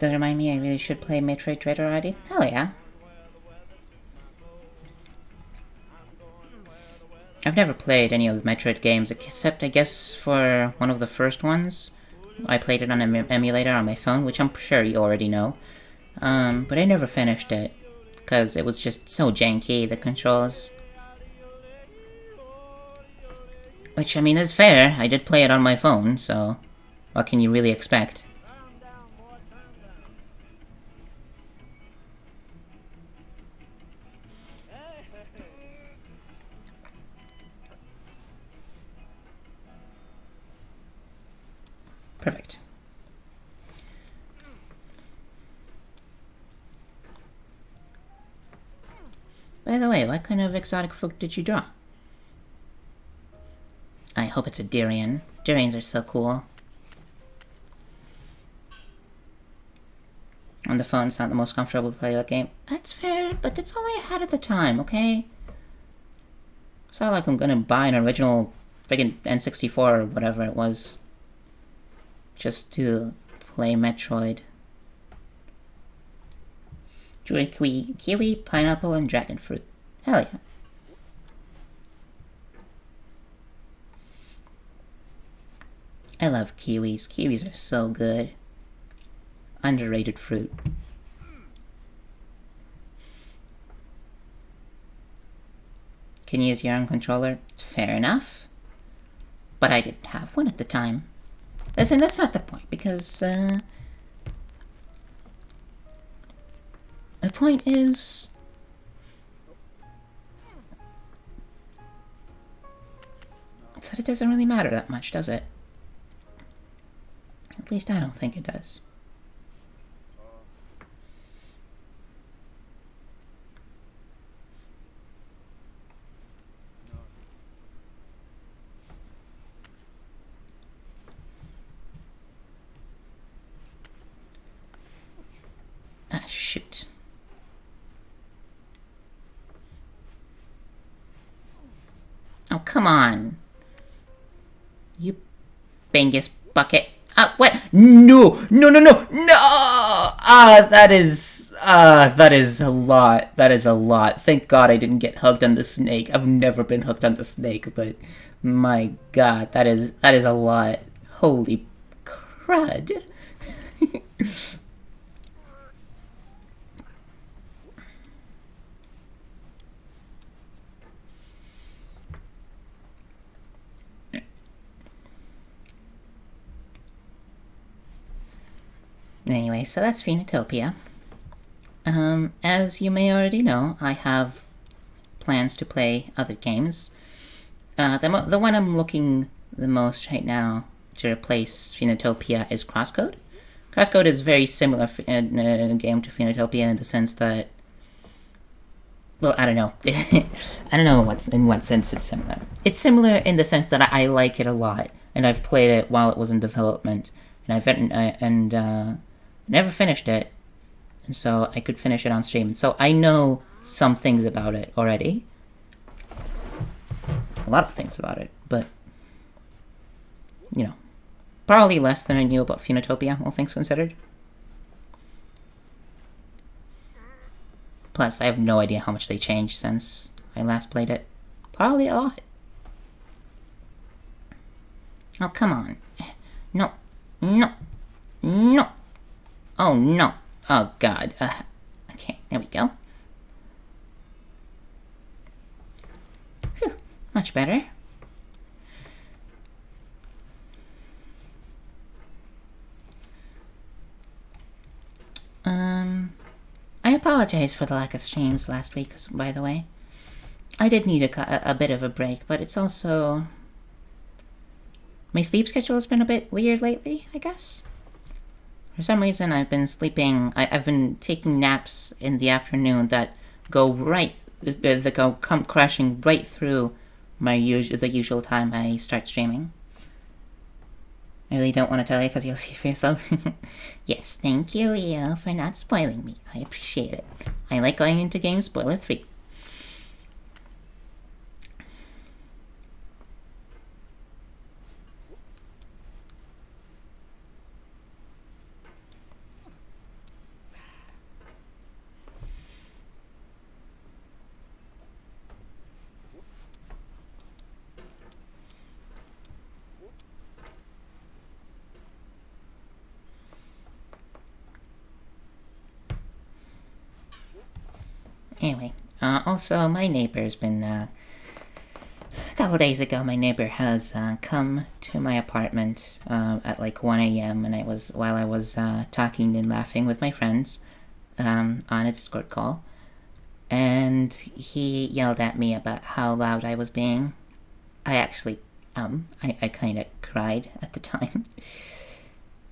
Does remind me I really should play Metroid Dread already? Hell yeah. I've never played any of the Metroid games, except I guess for one of the first ones. I played it on an emulator on my phone, which I'm sure you already know. But I never finished it, because it was just so janky, the controls. Which, I mean, is fair. I did play it on my phone, so what can you really expect? Perfect. By the way, what kind of exotic fruit did you draw? I hope it's a durian. Durians are so cool. On the phone, it's not the most comfortable to play that game. That's fair, but that's all I had at the time, okay? It's not like I'm gonna buy an original friggin' N64 or whatever it was just to play Metroid. Kiwi, pineapple, and dragon fruit. Hell yeah. I love kiwis. Kiwis are so good. Underrated fruit. Can you use your own controller? Fair enough. But I didn't have one at the time. Listen, that's not the point, because, the point is... that it doesn't really matter that much, does it? At least I don't think it does. Ah, shoot. Oh, come on. You bangus bucket. What? No! No, no, no! No! That is a lot. That is a lot. Thank God I didn't get hooked on the snake. I've never been hooked on the snake, but my God, that is a lot. Holy crud. Anyway, so that's Phoenotopia. As you may already know, I have plans to play other games. The one I'm looking the most right now to replace Phoenotopia is Crosscode. Crosscode is very similar in a game to Phoenotopia in the sense that... well, I don't know. I don't know in what sense it's similar. It's similar in the sense that I like it a lot, and I've played it while it was in development, and never finished it, and so I could finish it on stream. So I know some things about it already. A lot of things about it, but, you know, probably less than I knew about Phoenotopia, all things considered. Plus, I have no idea how much they changed since I last played it. Probably a lot. Oh, come on. No. No. No. Oh, no. Oh, God. Okay, there we go. Whew, much better. I apologize for the lack of streams last week, by the way. I did need a bit of a break, but it's also... my sleep schedule has been a bit weird lately, I guess. For some reason, I've been sleeping... I've been taking naps in the afternoon that go come crashing right through the usual time I start streaming. I really don't want to tell you because you'll see for yourself. Yes, thank you, Leo, for not spoiling me. I appreciate it. I like going into games spoiler-free. Anyway, also, my neighbor's been, a couple days ago, my neighbor has, come to my apartment, at like 1 a.m. while I was talking and laughing with my friends, on a Discord call, and he yelled at me about how loud I was being. I actually, I kinda cried at the time.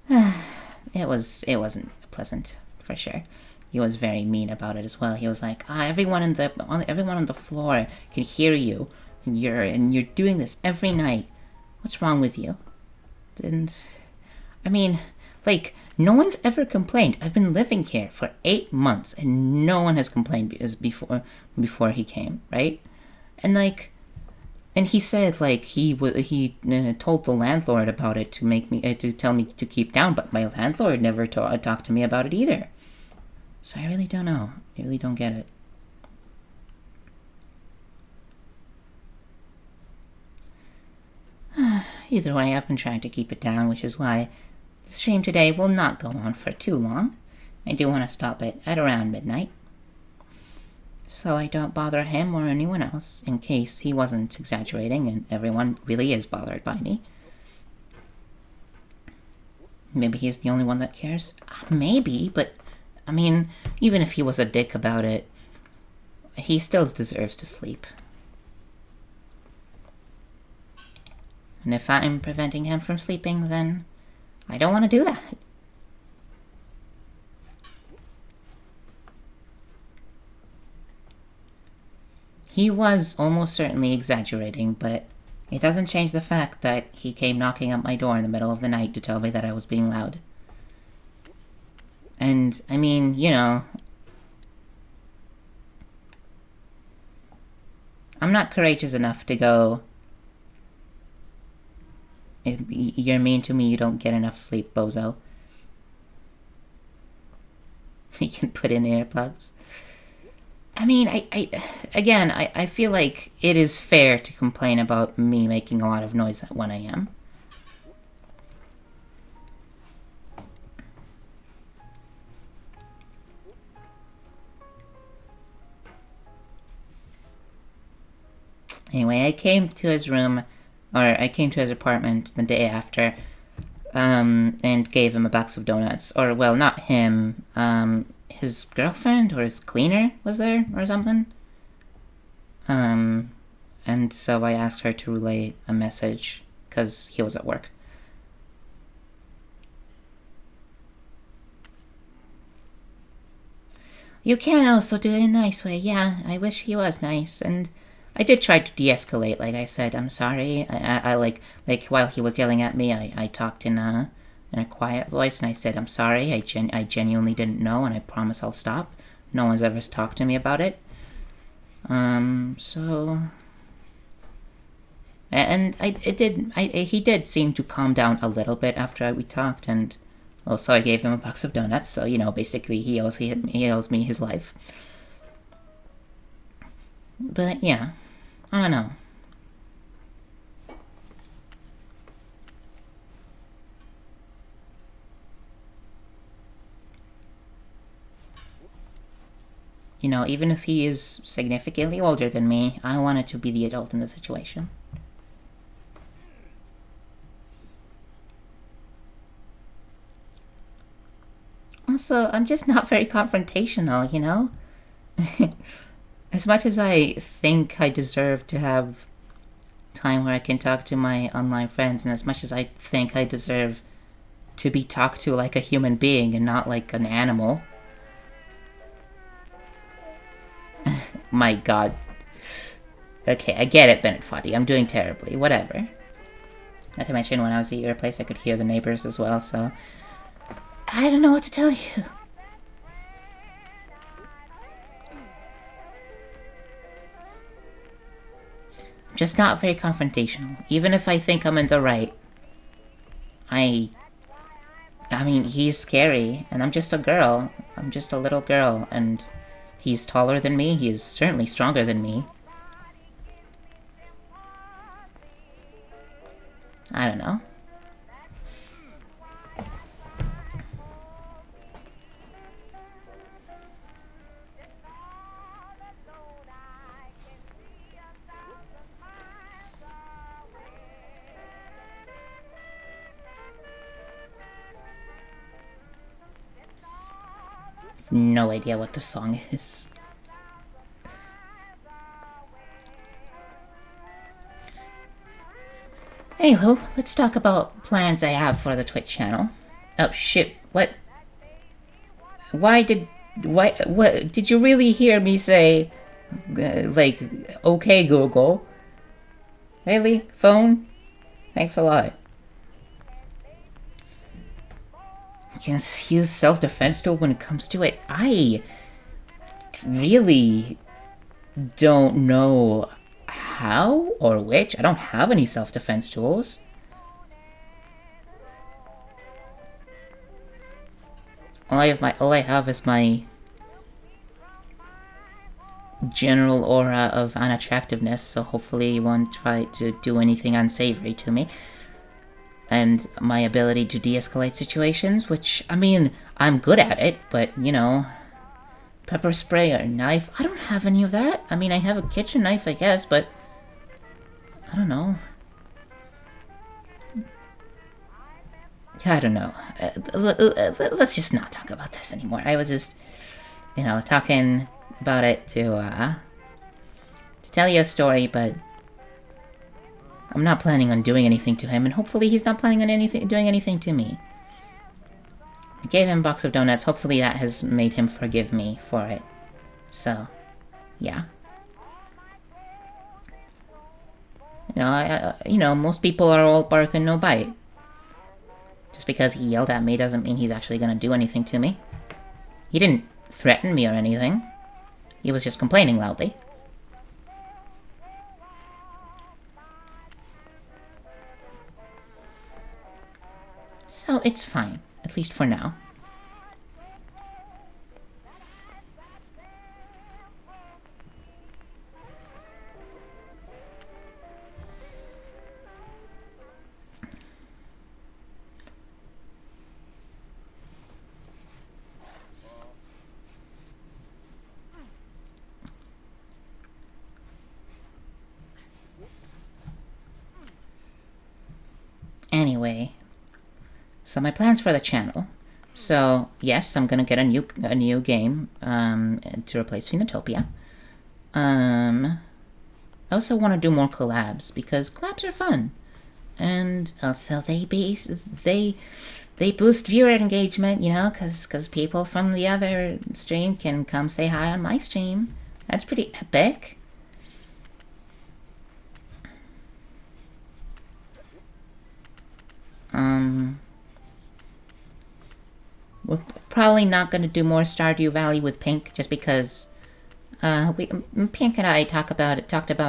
It wasn't pleasant, for sure. He was very mean about it as well. He was like, everyone on the floor can hear you, and you're doing this every night. What's wrong with you? And I mean, like, no one's ever complained. I've been living here for 8 months, and no one has complained before he came, right? And like, and he said like he told the landlord about it to tell me to keep down, but my landlord never talked to me about it either. So I really don't know. I really don't get it. Either way, I've been trying to keep it down, which is why the stream today will not go on for too long. I do want to stop it at around midnight, so I don't bother him or anyone else, in case he wasn't exaggerating and everyone really is bothered by me. Maybe he's the only one that cares? Maybe, but I mean, even if he was a dick about it, he still deserves to sleep. And if I'm preventing him from sleeping, then I don't want to do that. He was almost certainly exaggerating, but it doesn't change the fact that he came knocking at my door in the middle of the night to tell me that I was being loud. And, I mean, you know, I'm not courageous enough to go, if you're mean to me, you don't get enough sleep, bozo. You can put in earplugs. I mean, I feel like it is fair to complain about me making a lot of noise at 1 a.m. Anyway, I came to his apartment the day after, and gave him a box of donuts. Or, well, not him, his girlfriend or his cleaner was there or something. And so I asked her to relay a message, because he was at work. You can also do it in a nice way. Yeah, I wish he was nice, and I did try to de-escalate. Like I said, I'm sorry. I like while he was yelling at me, I talked in a quiet voice, and I said, I'm sorry. I genuinely didn't know, and I promise I'll stop. No one's ever talked to me about it. So, and he did seem to calm down a little bit after we talked, and also I gave him a box of donuts. So, you know, basically he owes me his life. But yeah, I don't know. You know, even if he is significantly older than me, I wanted to be the adult in the situation. Also, I'm just not very confrontational, you know? As much as I think I deserve to have time where I can talk to my online friends, and as much as I think I deserve to be talked to like a human being and not like an animal. My god. Okay, I get it, Bennet Foddy. I'm doing terribly. Whatever. Not to mention, when I was at your place, I could hear the neighbors as well, so I don't know what to tell you. I'm just not very confrontational. Even if I think I'm in the right, I mean, he's scary, and I'm just a girl. I'm just a little girl, and he's taller than me. He is certainly stronger than me. I don't know. No idea what the song is. Anywho, let's talk about plans I have for the Twitch channel. Oh, shoot. What? Why did... What? Did you really hear me say... like, okay, Google? Really? Phone? Thanks a lot. You can use self-defense tool when it comes to it. I really don't know how or which. I don't have any self-defense tools. All I have is my general aura of unattractiveness, so hopefully you won't try to do anything unsavory to me. And my ability to de-escalate situations, which, I mean, I'm good at it, but, you know, pepper spray or knife, I don't have any of that. I mean, I have a kitchen knife, I guess, but I don't know. I don't know. Let's just not talk about this anymore. I was just, you know, talking about it to tell you a story, but I'm not planning on doing anything to him, and hopefully he's not planning on doing anything to me. I gave him a box of donuts. Hopefully that has made him forgive me for it. So, yeah. You know, most people are all bark and no bite. Just because he yelled at me doesn't mean he's actually gonna do anything to me. He didn't threaten me or anything. He was just complaining loudly. So it's fine, at least for now. Anyway, so my plans for the channel. So yes, I'm gonna get a new game to replace Phoenotopia. I also want to do more collabs because collabs are fun, and also they boost viewer engagement. You know, because people from the other stream can come say hi on my stream. That's pretty epic. We're probably not going to do more Stardew Valley with Pink, just because Pink and I talked about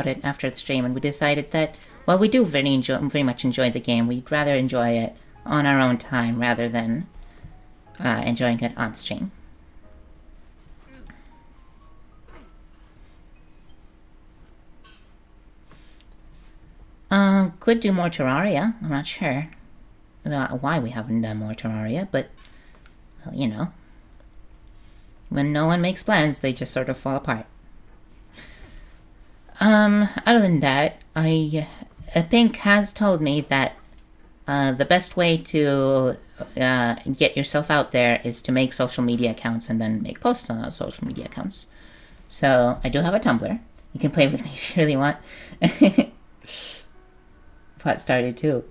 it after the stream, and we decided that, well, we do very much enjoy the game. We'd rather enjoy it on our own time rather than enjoying it on stream. Could do more Terraria. I'm not sure why we haven't done more Terraria, but, well, you know, when no one makes plans, they just sort of fall apart. Other than that, Pink has told me that the best way to get yourself out there is to make social media accounts and then make posts on those social media accounts. So I do have a Tumblr. You can play with me if you really want. Pot started too.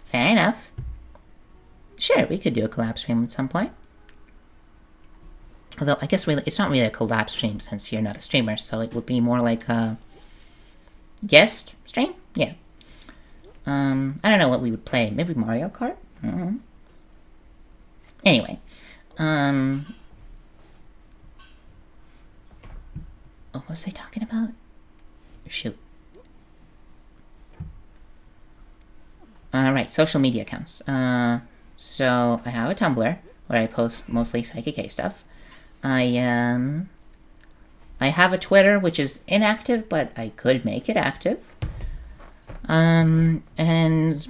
Fair enough. Sure, we could do a collab stream at some point. Although, I guess really, it's not really a collab stream since you're not a streamer, so it would be more like a guest stream? Yeah. I don't know what we would play. Maybe Mario Kart? Anyway. What was I talking about? Shoot. Right, social media accounts. So I have a Tumblr where I post mostly Psychic A stuff. I have a Twitter which is inactive, but I could make it active. And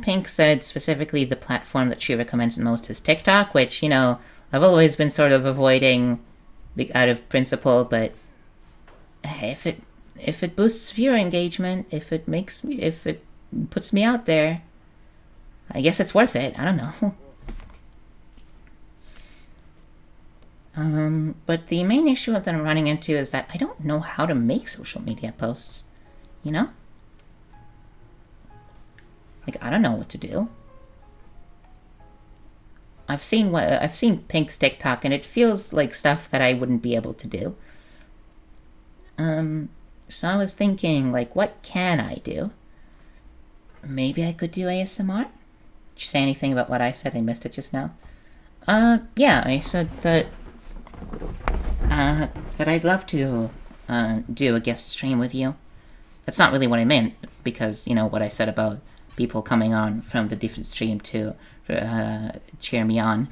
Pink said specifically the platform that she recommends the most is TikTok, which, you know, I've always been sort of avoiding out of principle, but if it boosts viewer engagement, if it puts me out there, I guess it's worth it. I don't know. But the main issue that I'm running into is that I don't know how to make social media posts. You know? Like, I don't know what to do. I've seen Pink's TikTok, and it feels like stuff that I wouldn't be able to do. So I was thinking, like, what can I do? Maybe I could do ASMR? Did you say anything about what I said? I missed it just now. Yeah, I said that I'd love to do a guest stream with you. That's not really what I meant, because, you know, what I said about people coming on from the different stream to cheer me on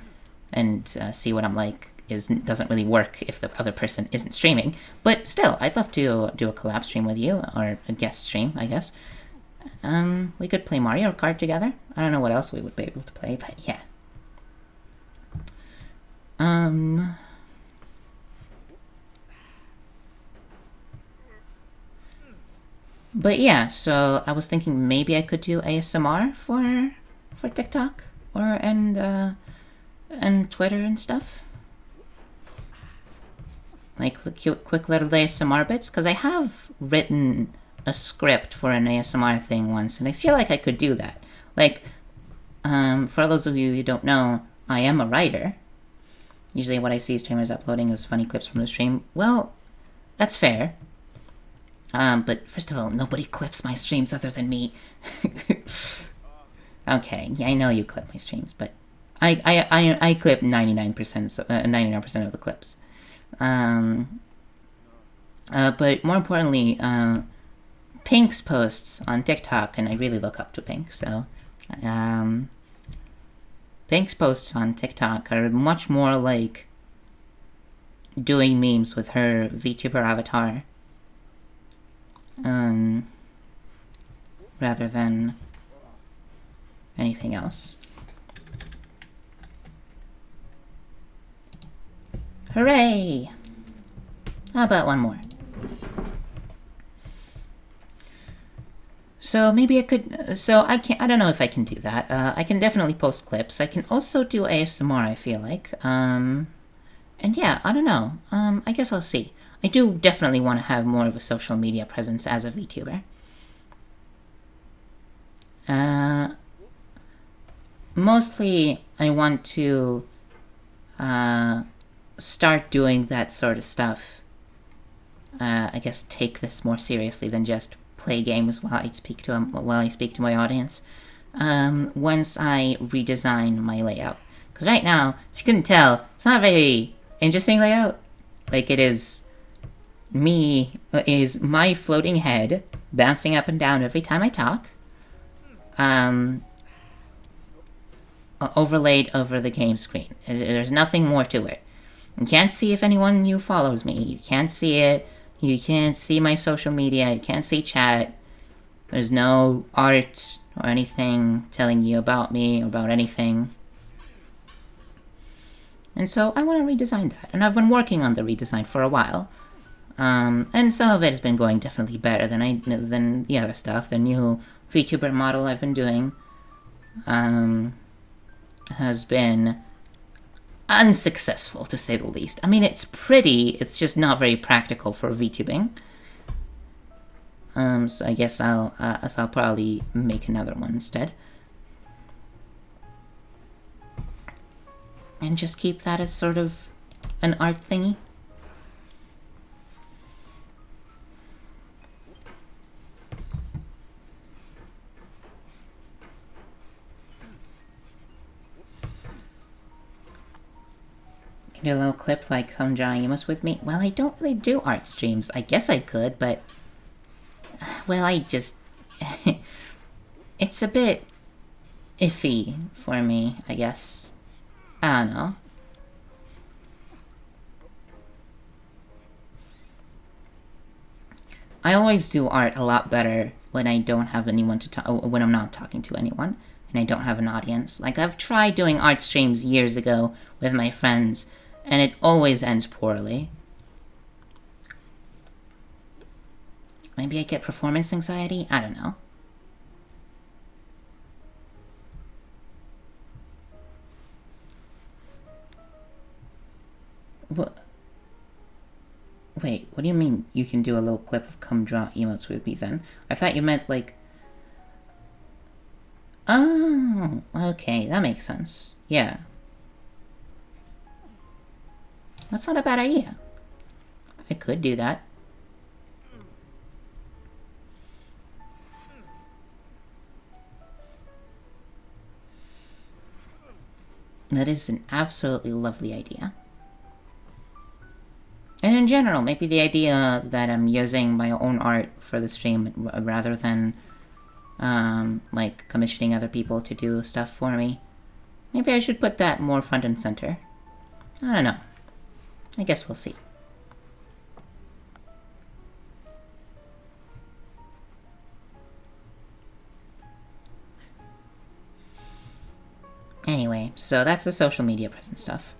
and see what I'm like doesn't really work if the other person isn't streaming. But still, I'd love to do a collab stream with you, or a guest stream, I guess. We could play Mario Kart together. I don't know what else we would be able to play, but yeah. But yeah, so I was thinking maybe I could do ASMR for TikTok and Twitter and stuff. Like quick little ASMR bits, because I have written a script for an ASMR thing once, and I feel like I could do that. Like, for those of you who don't know, I am a writer. Usually what I see streamers uploading is funny clips from the stream. Well, that's fair. But first of all, nobody clips my streams other than me. Okay, yeah, I know you clip my streams, but I clip 99% of the clips. But more importantly, Pink's posts on TikTok, and I really look up to Pink, so Pink's posts on TikTok are much more like doing memes with her VTuber avatar, rather than anything else. Hooray! How about one more? So maybe I could, I don't know if I can do that. I can definitely post clips. I can also do ASMR, I feel like. And yeah, I don't know. I guess I'll see. I do definitely want to have more of a social media presence as a VTuber. Mostly, I want to start doing that sort of stuff. I guess take this more seriously than just play games while I speak to my audience. Once I redesign my layout, because right now, if you couldn't tell, it's not a very interesting layout. Like, it is my floating head bouncing up and down every time I talk, overlaid over the game screen. There's nothing more to it. You can't see if anyone new follows me. You can't see it. You can't see my social media. You can't see chat. There's no art or anything telling you about me or about anything. And so I want to redesign that. And I've been working on the redesign for a while. And some of it has been going definitely better than the other stuff. The new VTuber model I've been doing has been unsuccessful, to say the least. I mean, it's pretty, it's just not very practical for VTubing. So I guess I'll probably make another one instead. And just keep that as sort of an art thingy. Do a little clip like come draw emotes with me. Well, I don't really do art streams. I guess I could, but well, I just it's a bit iffy for me, I guess. I don't know. I always do art a lot better when I don't have anyone to talk, when I'm not talking to anyone and I don't have an audience. Like, I've tried doing art streams years ago with my friends, and it always ends poorly. Maybe I get performance anxiety? I don't know. What? Wait, what do you mean you can do a little clip of come draw emotes with me then? I thought you meant like... Oh, okay, that makes sense. Yeah. That's not a bad idea. I could do that. That is an absolutely lovely idea. And in general, maybe the idea that I'm using my own art for the stream rather than, like, commissioning other people to do stuff for me. Maybe I should put that more front and center. I don't know. I guess we'll see. Anyway, so that's the social media presence stuff.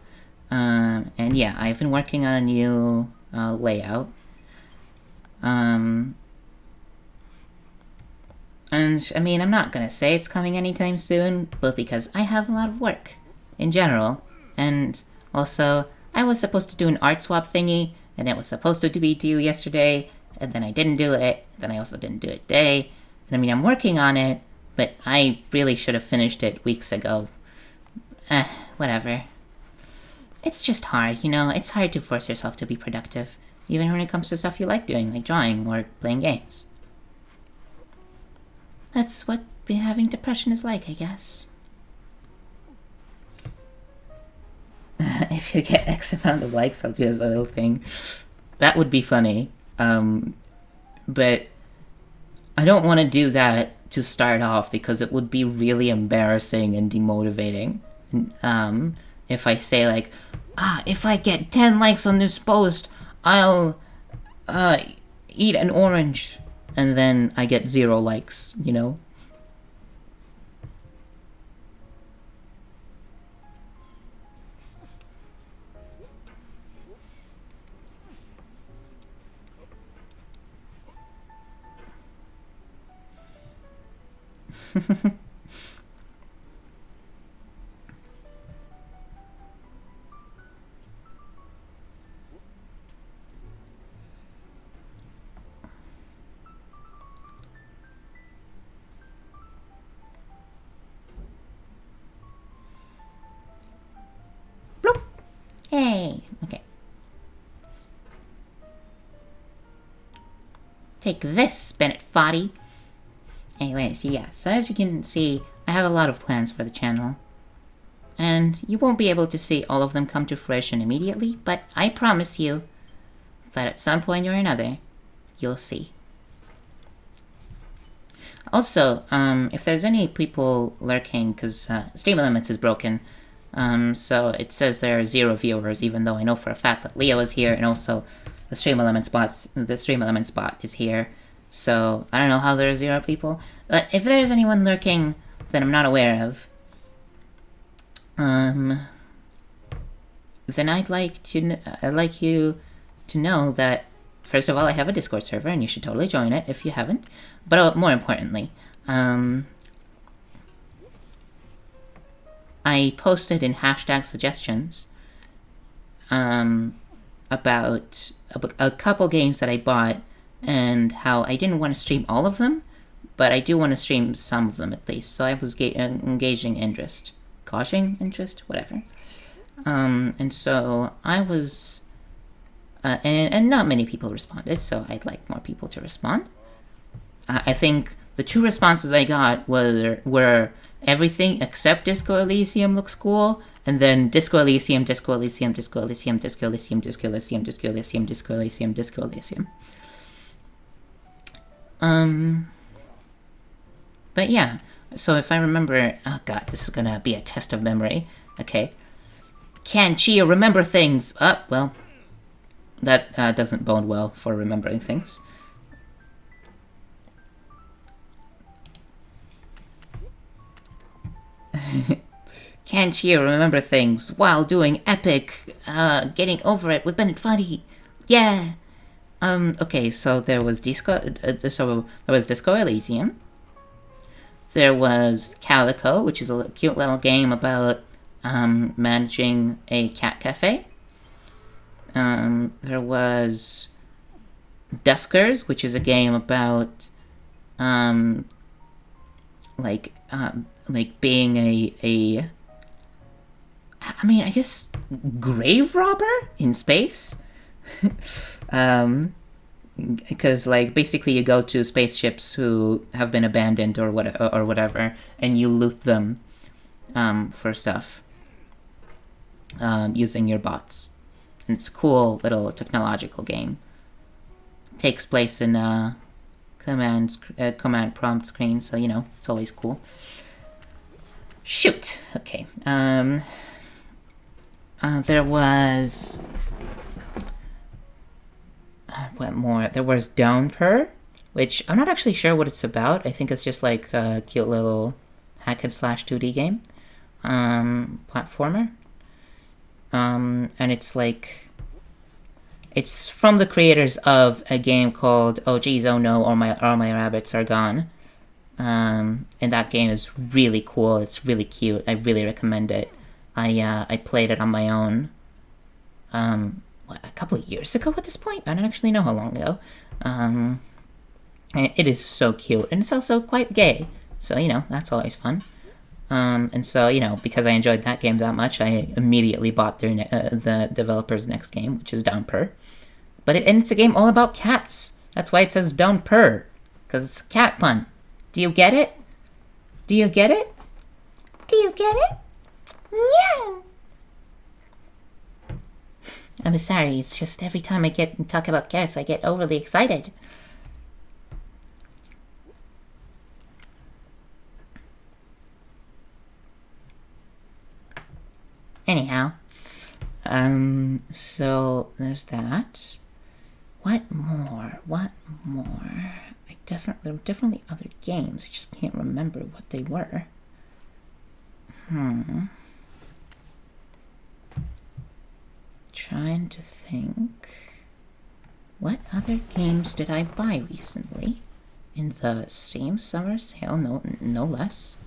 And yeah, I've been working on a new layout. And I mean, I'm not gonna say it's coming anytime soon, both because I have a lot of work in general, and also I was supposed to do an art swap thingy, and it was supposed to be due yesterday, and then I didn't do it, then I also didn't do it today. And I mean, I'm working on it, but I really should have finished it weeks ago. Whatever. It's just hard, you know? It's hard to force yourself to be productive, even when it comes to stuff you like doing, like drawing or playing games. That's what having depression is like, I guess. If you get X amount of likes, I'll do this little thing. That would be funny. But I don't want to do that to start off because it would be really embarrassing and demotivating. If I say like, if I get 10 likes on this post, I'll eat an orange, and then I get 0 likes, you know? Bloop. Hey, okay. Take this, Bennet foddy. Anyway, so yeah, so as you can see, I have a lot of plans for the channel. And you won't be able to see all of them come to fruition immediately, but I promise you that at some point or another, you'll see. Also, if there's any people lurking, because stream limits is broken, so it says there are 0 viewers, even though I know for a fact that Leo is here, and also the stream element spot is here. So I don't know how there are 0 people, but if there's anyone lurking that I'm not aware of, then I'd like you to know that, first of all, I have a Discord server, and you should totally join it if you haven't. But more importantly, I posted in hashtag suggestions about a couple games that I bought and how I didn't want to stream all of them, but I do want to stream some of them at least. So I was engaging interest. Causing interest? Whatever. And so I was... and not many people responded, so I'd like more people to respond. I think the 2 responses I got were everything except Disco Elysium looks cool, and then Disco Elysium, Disco Elysium, Disco Elysium, Disco Elysium, Disco Elysium, Disco Elysium, Disco Elysium, Disco Elysium. But yeah, so if I remember... Oh god, this is gonna be a test of memory. Okay. Can Chia remember things? Well... That doesn't bode well for remembering things. Can Chia remember things while doing epic, getting over it with Bennet foddy? Yeah! Okay, so there was Disco Elysium. There was Calico, which is a cute little game about, managing a cat cafe. There was Duskers, which is a game about, like being I mean, I guess grave robber in space. Because like basically you go to spaceships who have been abandoned or whatever, and you loot them for stuff using your bots. And it's a cool little technological game. Takes place in command prompt screen, so you know it's always cool. Shoot. Okay. There was what more? There was Downper, which I'm not actually sure what it's about. I think it's just like a cute little hack and slash 2D game, platformer. And it's like, it's from the creators of a game called Oh Geez Oh No, All My Rabbits Are Gone. And that game is really cool. It's really cute. I really recommend it. I played it on my own. A couple of years ago at this point? I don't actually know how long ago. And it is so cute, and it's also quite gay, so, you know, that's always fun. And so, you know, because I enjoyed that game that much, I immediately bought the developer's next game, which is Downper. And it's a game all about cats. That's why it says Downper, because it's a cat pun. Do you get it? Do you get it? Do you get it? Yeah! I'm sorry, it's just every time I talk about cats, I get overly excited. Anyhow, so there's that. What more? There were definitely other games, I just can't remember what they were. Trying to think. What other games did I buy recently? In the Steam Summer Sale, no less.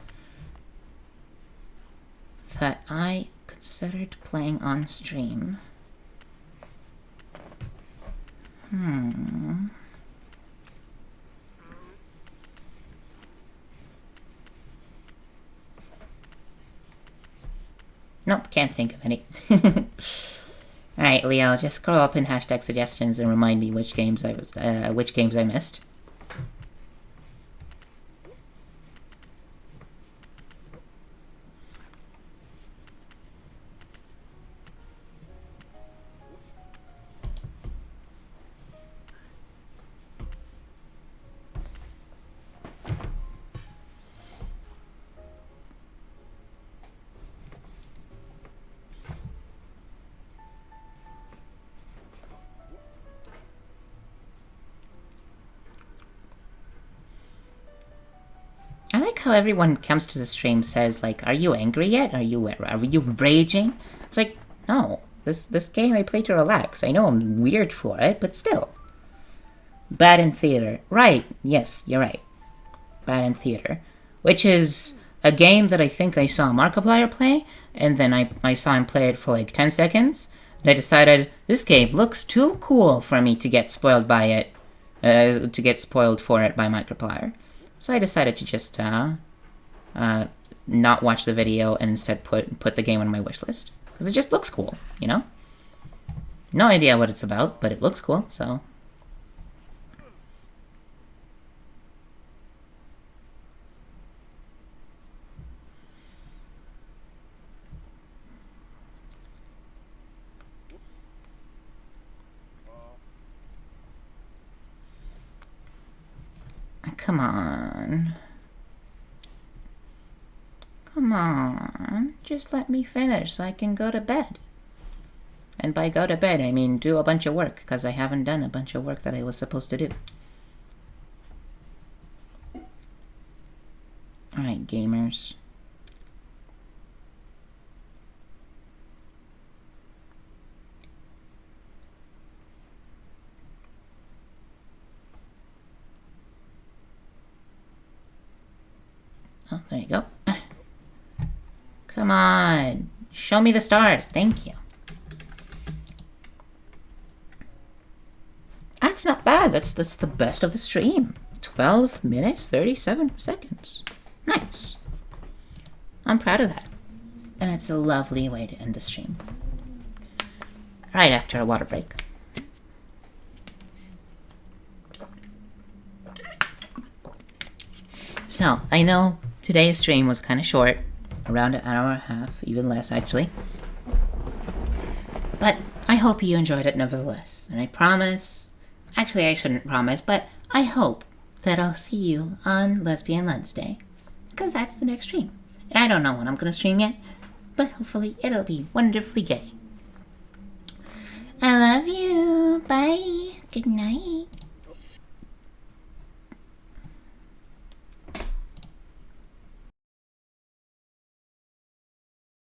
That I considered playing on stream. Nope, can't think of any. Alright, Leo, just scroll up in hashtag suggestions and remind me which games I missed. I like how everyone comes to the stream says, like, are you angry yet? Are you raging? It's like, no. This game I play to relax. I know I'm weird for it, but still. Bad in Theater. Right. Yes, you're right. Bad in Theater. Which is a game that I think I saw Markiplier play, and then I saw him play it for like 10 seconds, and I decided, this game looks too cool for me to get spoiled by it, to get spoiled for it by Markiplier. So I decided to just not watch the video and instead put the game on my wishlist. Because it just looks cool, you know? No idea what it's about, but it looks cool, so... Come on. Come on. Just let me finish so I can go to bed. And by go to bed, I mean do a bunch of work, because I haven't done a bunch of work that I was supposed to do. Alright, gamers. Oh, there you go. Come on. Show me the stars. Thank you. That's not bad. That's the best of the stream. 12 minutes, 37 seconds. Nice. I'm proud of that. And it's a lovely way to end the stream. right after a water break. So, I know today's stream was kind of short, around an hour and a half, even less actually. But I hope you enjoyed it nevertheless, and I promise, actually I shouldn't promise, but I hope that I'll see you on Lesbian Wednesday, because that's the next stream. And I don't know when I'm going to stream yet, but hopefully it'll be wonderfully gay. I love you. Bye. Good night.